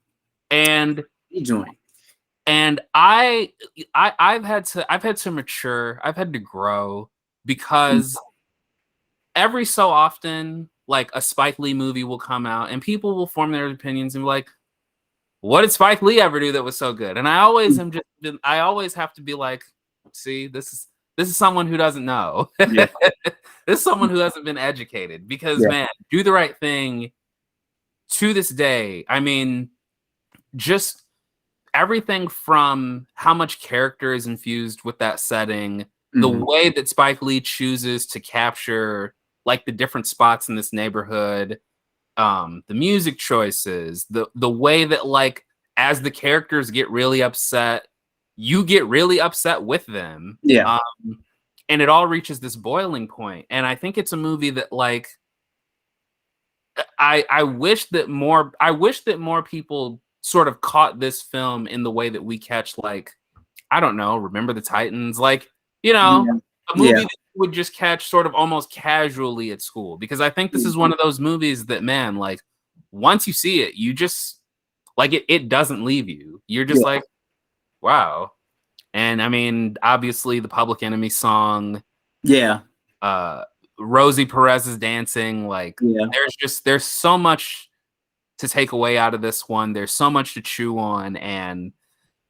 And I've had to mature. I've had to grow, because every so often like a Spike Lee movie will come out and people will form their opinions and be like, what did Spike Lee ever do that was so good? And I always have to be like, see, this is someone who doesn't know. Yeah. This is someone who hasn't been educated, because Yeah. man, Do the Right Thing to this day, I mean, just everything from how much character is infused with that setting, the way that Spike Lee chooses to capture like the different spots in this neighborhood, the music choices, the way that like as the characters get really upset, you get really upset with them. Yeah. And it all reaches this boiling point. And I think it's a movie that like I wish that more people sort of caught this film in the way that we catch, like, I don't know, Remember the Titans, like, you know, a movie that you would just catch sort of almost casually at school, because I think this is one of those movies that, man, like once you see it, you just like it doesn't leave you. You're just like, wow. And I mean, obviously the Public Enemy song, Rosie Perez's dancing, like there's so much to take away out of this one. There's so much to chew on, and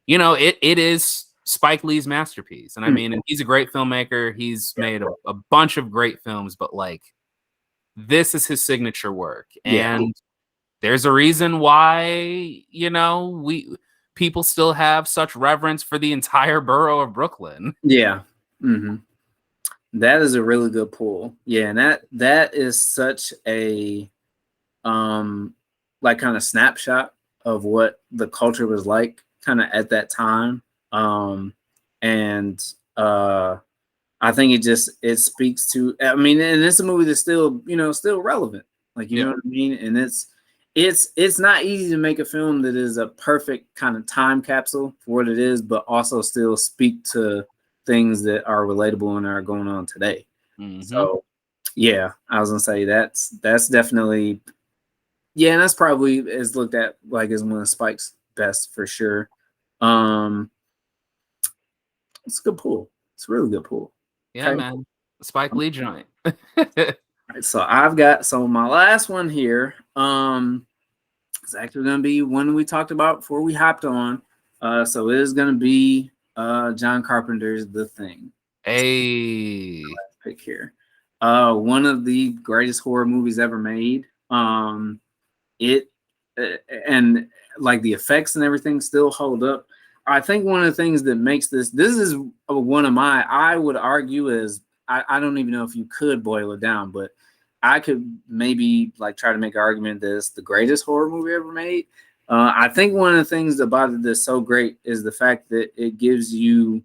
you know, it is Spike Lee's masterpiece. And I mean, and he's a great filmmaker. He's made a bunch of great films, but like this is his signature work. And there's a reason why, you know, people still have such reverence for the entire borough of Brooklyn. Yeah. That is a really good pull. Yeah, and that is such a like kind of snapshot of what the culture was like kind of at that time. And I think it speaks to, I mean, and it's a movie that's still, you know, still relevant. Like, you know what I mean? And it's not easy to make a film that is a perfect kind of time capsule for what it is, but also still speak to things that are relatable and are going on today. So yeah, I was gonna say that's definitely, and that's probably is looked at like as one of Spike's best for sure. It's a good pull. It's a really good pull. Yeah, man. Spike Lee joint. Right, so I've got my last one here. It's actually gonna be one we talked about before we hopped on. So it is gonna be John Carpenter's The Thing. Hey, pick here. One of the greatest horror movies ever made. It and like the effects and everything still hold up. I think one of the things that makes this is one of my, I would argue is, I don't even know if you could boil it down, but I could maybe like try to make an argument that it's the greatest horror movie ever made. I think one of the things about it that's so great is the fact that it gives you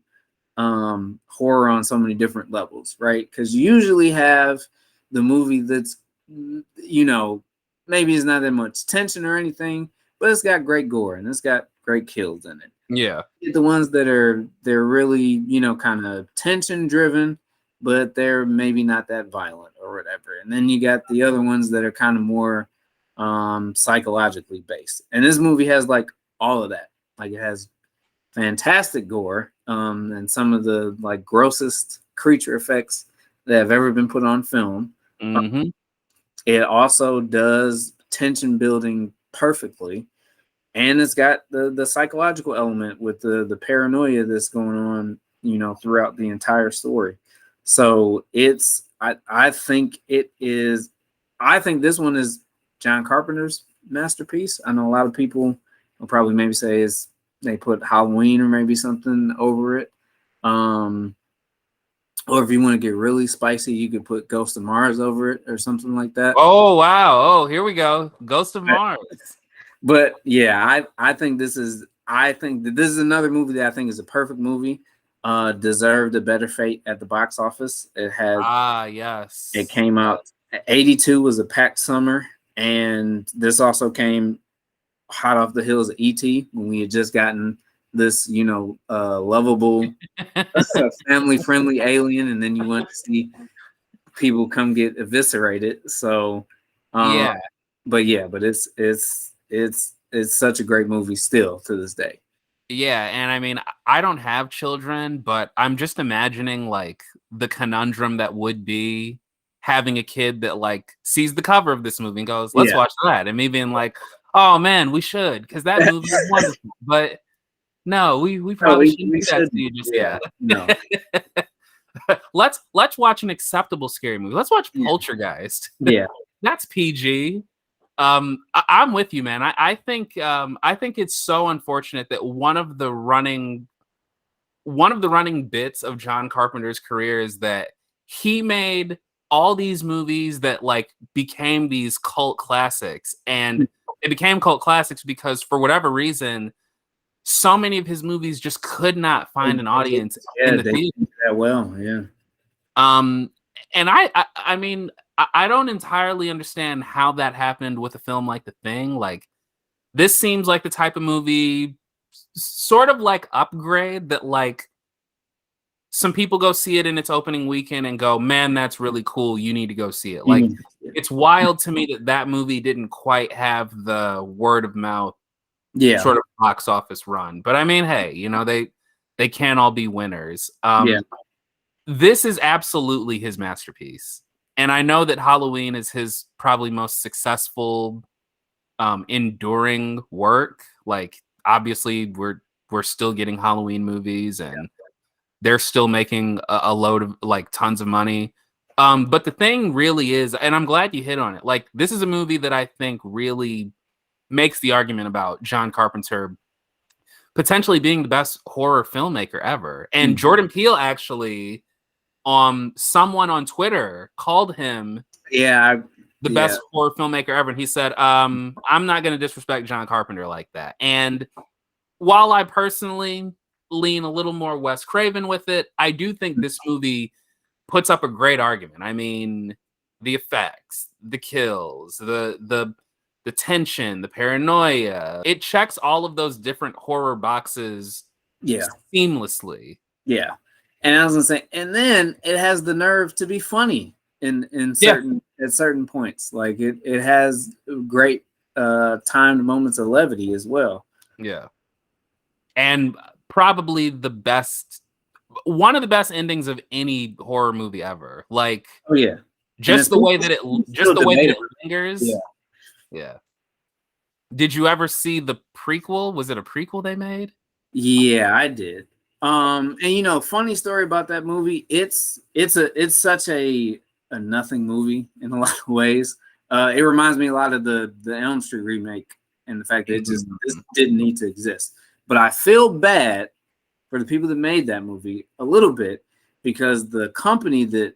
horror on so many different levels, right? Because you usually have the movie that's, you know, maybe it's not that much tension or anything, but it's got great gore and it's got great kills in it. Yeah. The ones that they're really, you know, kind of tension driven, but they're maybe not that violent or whatever. And then you got the other ones that are kind of more psychologically based. And this movie has like all of that. Like it has fantastic gore and some of the like grossest creature effects that have ever been put on film. It also does tension building perfectly. And it's got the psychological element with the paranoia that's going on, you know, throughout the entire story. So it's, I think this one is John Carpenter's masterpiece. I know a lot of people will probably maybe say they put Halloween or maybe something over it. Or if you want to get really spicy, you could put Ghost of Mars over it or something like that. Oh, wow. Oh, here we go. Ghost of Mars. But yeah, I think that this is another movie that I think is a perfect movie. Deserved a better fate at the box office. It had yes. It came out 82 was a packed summer, and this also came hot off the heels of E.T. when we had just gotten this, you know, lovable, family-friendly alien, and then you want to see people come get eviscerated. So but it's such a great movie still to this day. Yeah, and I mean, I don't have children, but I'm just imagining like the conundrum that would be having a kid that like sees the cover of this movie and goes, let's Yeah. watch that. And me being like, oh man, we should, because that movie is wonderful. But no, we probably shouldn't do that to you just yet. No. Let's watch an acceptable scary movie. Let's watch Poltergeist. Yeah. That's PG. I'm with you, man. I think it's so unfortunate that one of the running bits of John Carpenter's career is that he made all these movies that like became these cult classics, and they became cult classics because for whatever reason, so many of his movies just could not find an audience in the theater that well. Yeah. And I mean, I don't entirely understand how that happened with a film like The Thing. Like, this seems like the type of movie, sort of like Upgrade, that like some people go see it in its opening weekend and go, man, that's really cool. You need to go see it. Like, it's wild to me that movie didn't quite have the word of mouth sort of box office run. But I mean, hey, you know, they can't all be winners. This is absolutely his masterpiece. And I know that Halloween is his probably most successful enduring work. Like, obviously we're still getting Halloween movies and they're still making a load of like tons of money. But The Thing really is, and I'm glad you hit on it. Like, this is a movie that I think really makes the argument about John Carpenter potentially being the best horror filmmaker ever. And Jordan Peele actually, someone on Twitter called him the best horror filmmaker ever. And he said, I'm not going to disrespect John Carpenter like that. And while I personally lean a little more Wes Craven with it, I do think this movie puts up a great argument. I mean, the effects, the kills, the tension, the paranoia, it checks all of those different horror boxes seamlessly. Yeah. And I was gonna say, and then it has the nerve to be funny in certain at certain points. Like it has great timed moments of levity as well. Yeah. And probably one of the best endings of any horror movie ever. Like, just the way that it lingers. Yeah. Did you ever see the prequel? Was it a prequel they made? Yeah, I did. And you know, funny story about that movie. It's such a nothing movie in a lot of ways. It reminds me a lot of the Elm Street remake and the fact that this didn't need to exist. But I feel bad for the people that made that movie a little bit, because the company that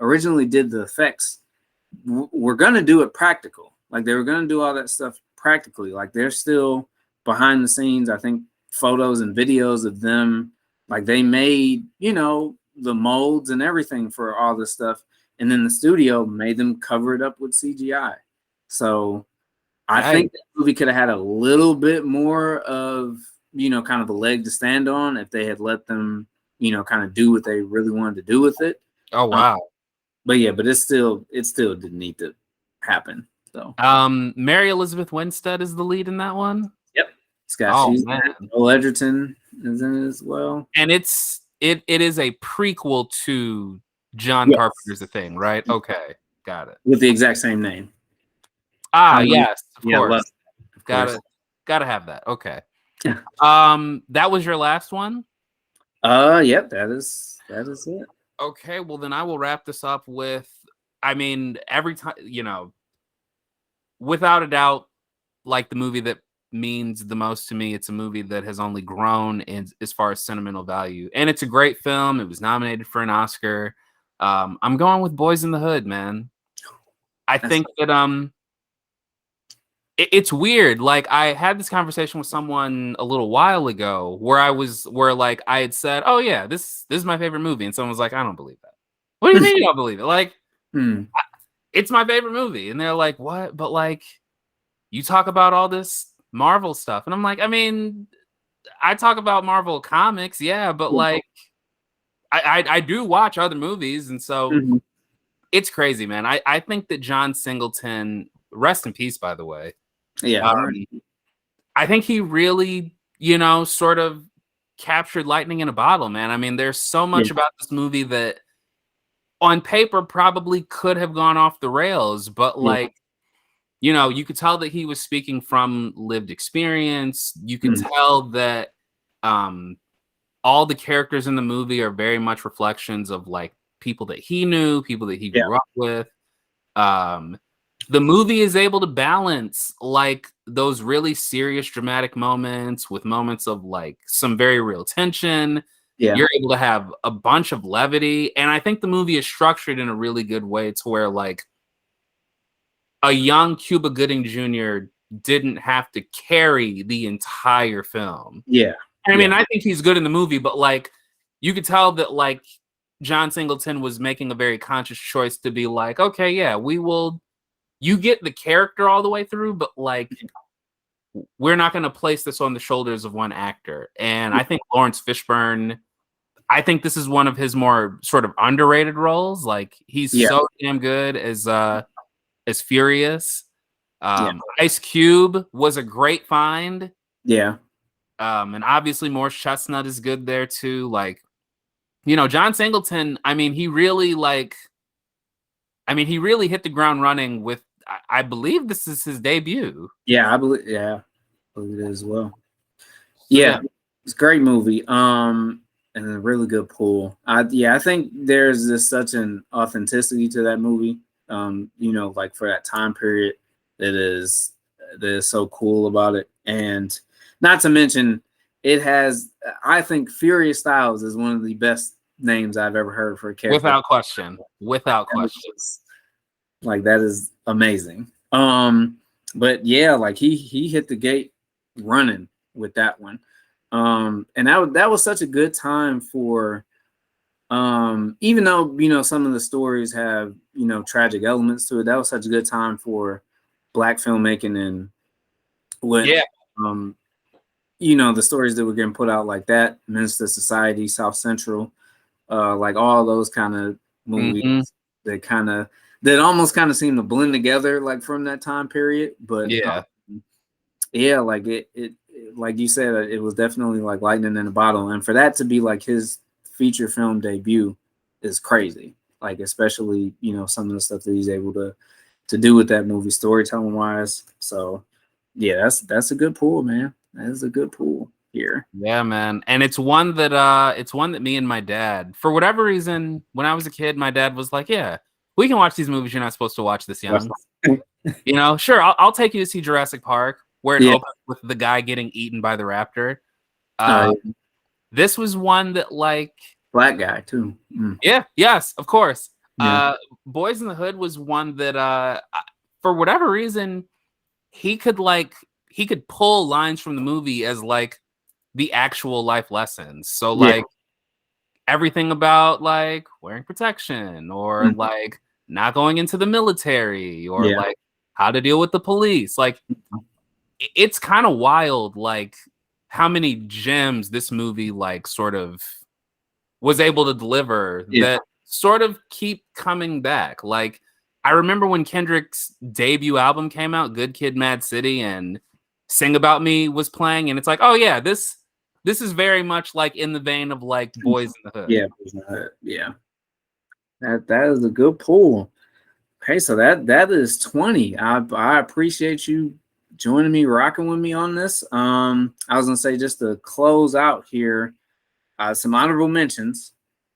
originally did the effects were going to do it practical. Like, they were going to do all that stuff practically. Like, they're still behind the scenes, I think, photos and videos of them. Like, they made, you know, the molds and everything for all this stuff. And then the studio made them cover it up with CGI. So I think the movie could have had a little bit more of, you know, kind of a leg to stand on if they had let them, you know, kind of do what they really wanted to do with it. Oh, wow. But it still didn't need to happen. So Mary Elizabeth Winstead is the lead in that one. Yep. Joel Edgerton is in it as well. And it is a prequel to John Carpenter's The Thing, right? Okay, got it. With the exact same name. Yes, of course. Gotta have that. Okay. That was your last one? Yep, that is it. Okay, well then I will wrap this up with, I mean, every time, you know, without a doubt, like the movie that means the most to me, it's a movie that has only grown as far as sentimental value. And it's a great film. It was nominated for an Oscar. I'm going with Boys in the Hood, man. I think that it's weird. Like, I had this conversation with someone a little while ago where I had said, oh yeah, this is my favorite movie. And someone was like, I don't believe that. What do you mean you don't believe it? Like, it's my favorite movie. And they're like, what? But like, you talk about all this Marvel stuff. And I'm like, I mean, I talk about Marvel comics. Yeah. But like, I do watch other movies. And so it's crazy, man. I think that John Singleton, rest in peace, by the way. Yeah. I think he really, you know, sort of captured lightning in a bottle, man. I mean, there's so much about this movie that on paper probably could have gone off the rails, but like, you know, you could tell that he was speaking from lived experience. You could tell that all the characters in the movie are very much reflections of like people that he knew, people that he grew up with. The movie is able to balance like those really serious dramatic moments with moments of like some very real tension. You're able to have a bunch of levity, and I think the movie is structured in a really good way to where like a young Cuba Gooding Jr. didn't have to carry the entire film. I mean, I think he's good in the movie, but like you could tell that like John Singleton was making a very conscious choice to be like, okay, yeah, you get the character all the way through, but like we're not going to place this on the shoulders of one actor. And I think Lawrence Fishburne, I think this is one of his more sort of underrated roles. Like he's so damn good as Furious. Ice Cube was a great find. And obviously Morris Chestnut is good there too. Like, you know, John Singleton, I mean, he really hit the ground running with, I believe this is his debut. I believe it as well. It's a great movie. And a really good pull. I think there's just such an authenticity to that movie. You know, like for that time period that is so cool about it. And not to mention, it has, I think Furious Styles is one of the best names I've ever heard for a character. Without question. Like that is amazing. But yeah, like he hit the gate running with that one. And that was such a good time for, even though, you know, some of the stories have, you know, tragic elements to it, that was such a good time for Black filmmaking and what, you know, the stories that were getting put out like that, Minister Society, South Central, like all those kind of movies that almost kind of seem to blend together, like from that time period. But like it like you said, it was definitely like lightning in a bottle, and for that to be like his feature film debut is crazy. Like especially, you know, some of the stuff that he's able to do with that movie storytelling wise. So yeah, that's a good pull, man. That is a good pull here. Yeah, man. And it's one that me and my dad, for whatever reason, when I was a kid, my dad was like, yeah, we can watch these movies you're not supposed to watch this young. You know, sure, I'll take you to see Jurassic Park, where it opens with the guy getting eaten by the raptor. This was one that like Black guy too. Yes, of course. Boys in the Hood was one that for whatever reason he could pull lines from the movie as like the actual life lessons. So like everything about like wearing protection or like not going into the military or like how to deal with the police. Like it's kind of wild like how many gems this movie like sort of was able to deliver that sort of keep coming back. Like I remember when Kendrick's debut album came out, Good Kid, Mad City, and Sing About Me was playing, and it's like, oh yeah, this is very much like in the vein of like Boys in the Hood. Boys in the Hood. Yeah. That is a good pull. Okay, so that is 20. I appreciate you joining me, rocking with me on this. I was gonna say, just to close out here, some honorable mentions.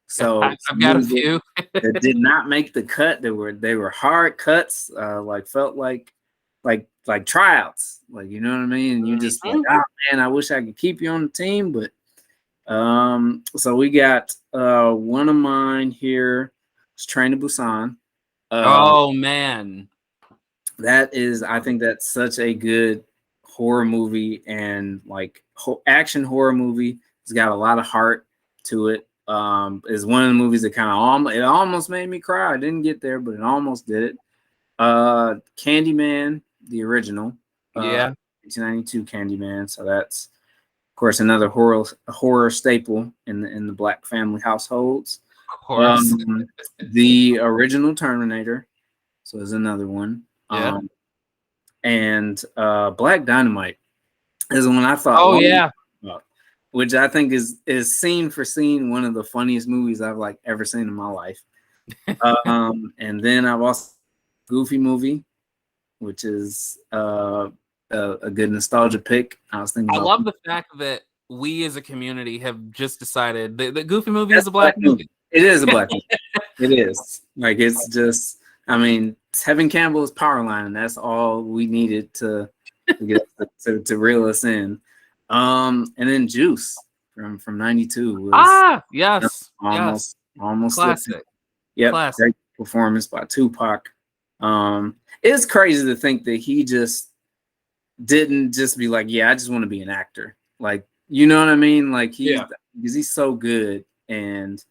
So I've got a few that did not make the cut. They were hard cuts. Like felt like tryouts. Like, you know what I mean? And you just like, oh man, I wish I could keep you on the team. But so we got one of mine here. It's Train to Busan. Oh man, I think that's such a good horror movie, and like action horror movie. It's got a lot of heart to it. Is one of the movies that kind of almost made me cry. I didn't get there, but it almost did it. Candyman, the original, 1992 Candyman. So that's, of course, another horror staple in the Black family households. Of course. The original Terminator, so there's another one. And Black Dynamite is the one I thought. Oh yeah. Which I think is scene for scene one of the funniest movies I've like ever seen in my life. And then I've also Goofy movie, which is a good nostalgia pick. I was thinking I about love the fact that we as a community have just decided that the Goofy movie is that's a black movie. It is a black movie. It is. Like, it's just, I mean, Tevin Campbell's Powerline, and that's all we needed to get to reel us in. And then Juice from '92 was Yes, almost classic. Yep, Classic. great performance by Tupac. It's crazy to think that he just didn't just be like, yeah, I just want to be an actor. Like, you know what I mean? Like, because he's so good, and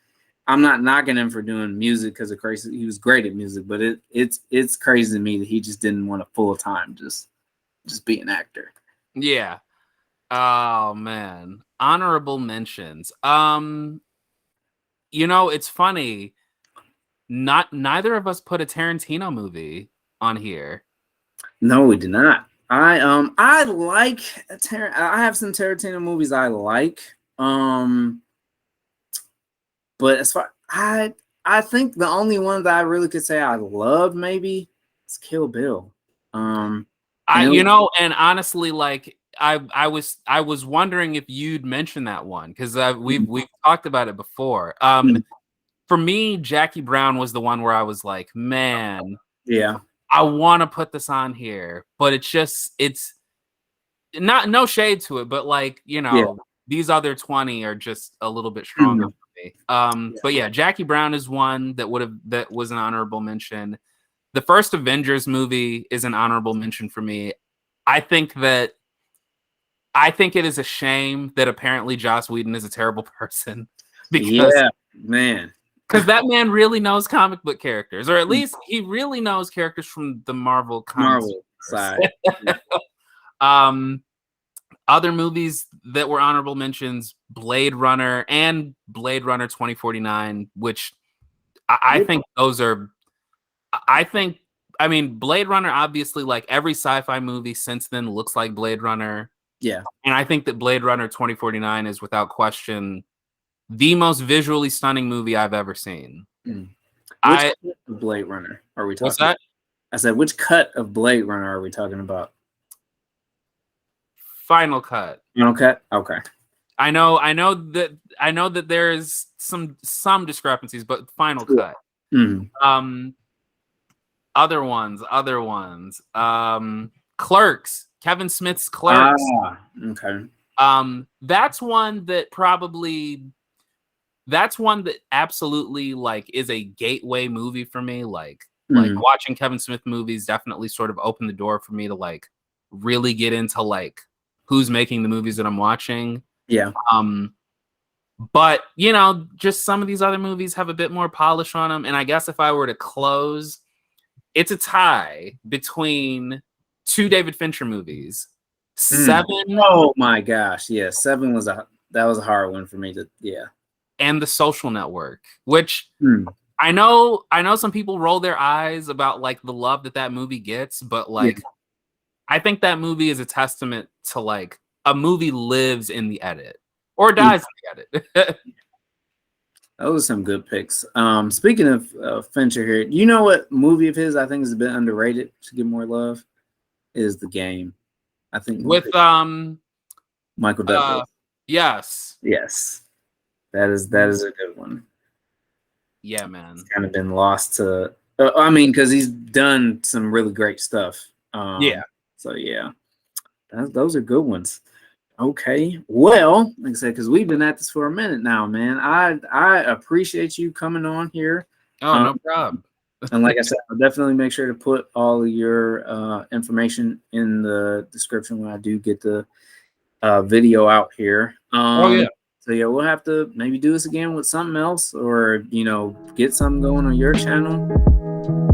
I'm not knocking him for doing music because of crazy. He was great at music, but it's crazy to me that he just didn't want to full time just be an actor. Yeah. Oh man. Honorable mentions. It's funny. Neither of us put a Tarantino movie on here. No, we did not. I like I have some Tarantino movies I like. But as far I think the only one that I really could say I love maybe is Kill Bill. And honestly, like I was wondering if you'd mention that one because we've talked about it before. For me, Jackie Brown was the one where I was like, man, yeah, I want to put this on here, but it's not, no shade to it, but like, these other 20 are just a little bit stronger for me. But yeah, Jackie Brown is one that was an honorable mention. The first Avengers movie is an honorable mention for me. I think it is a shame that apparently Joss Whedon is a terrible person because that man really knows comic book characters, or at least he really knows characters from the Marvel side. Other movies that were honorable mentions: Blade Runner and Blade Runner 2049, which I think those are. I mean, Blade Runner, obviously, like every sci-fi movie since then looks like Blade Runner. Yeah. And I think that Blade Runner 2049 is without question the most visually stunning movie I've ever seen. Which cut of Blade Runner are we talking What's that? About? I said, which cut of Blade Runner are we talking about? Final cut. Final cut? Okay. I know that there is some discrepancies, but final cut. Other ones. Clerks. Kevin Smith's Clerks. Okay. That's one that absolutely like is a gateway movie for me. Like watching Kevin Smith movies definitely sort of opened the door for me to like really get into like who's making the movies that I'm watching. Yeah. But just some of these other movies have a bit more polish on them. And I guess if I were to close, it's a tie between two David Fincher movies. Seven. Oh my gosh. Yeah. Seven was a hard one for me to, and The Social Network, which I know some people roll their eyes about like the love that movie gets, but like I think that movie is a testament to like a movie lives in the edit or dies in the edit. Those are some good picks. Speaking of Fincher here, you know what movie of his I think is a bit underrated, should get more love, is The Game. I think with Michael Douglas. Yes. That is a good one. Yeah, man. It's kind of been lost to I mean, because he's done some really great stuff. So yeah. Those are good ones. Okay. Well, like I said, because we've been at this for a minute now, man. I appreciate you coming on here. Oh, no problem. And like I said, I'll definitely make sure to put all of your information in the description when I do get the video out here. So yeah, we'll have to maybe do this again with something else, or get something going on your channel.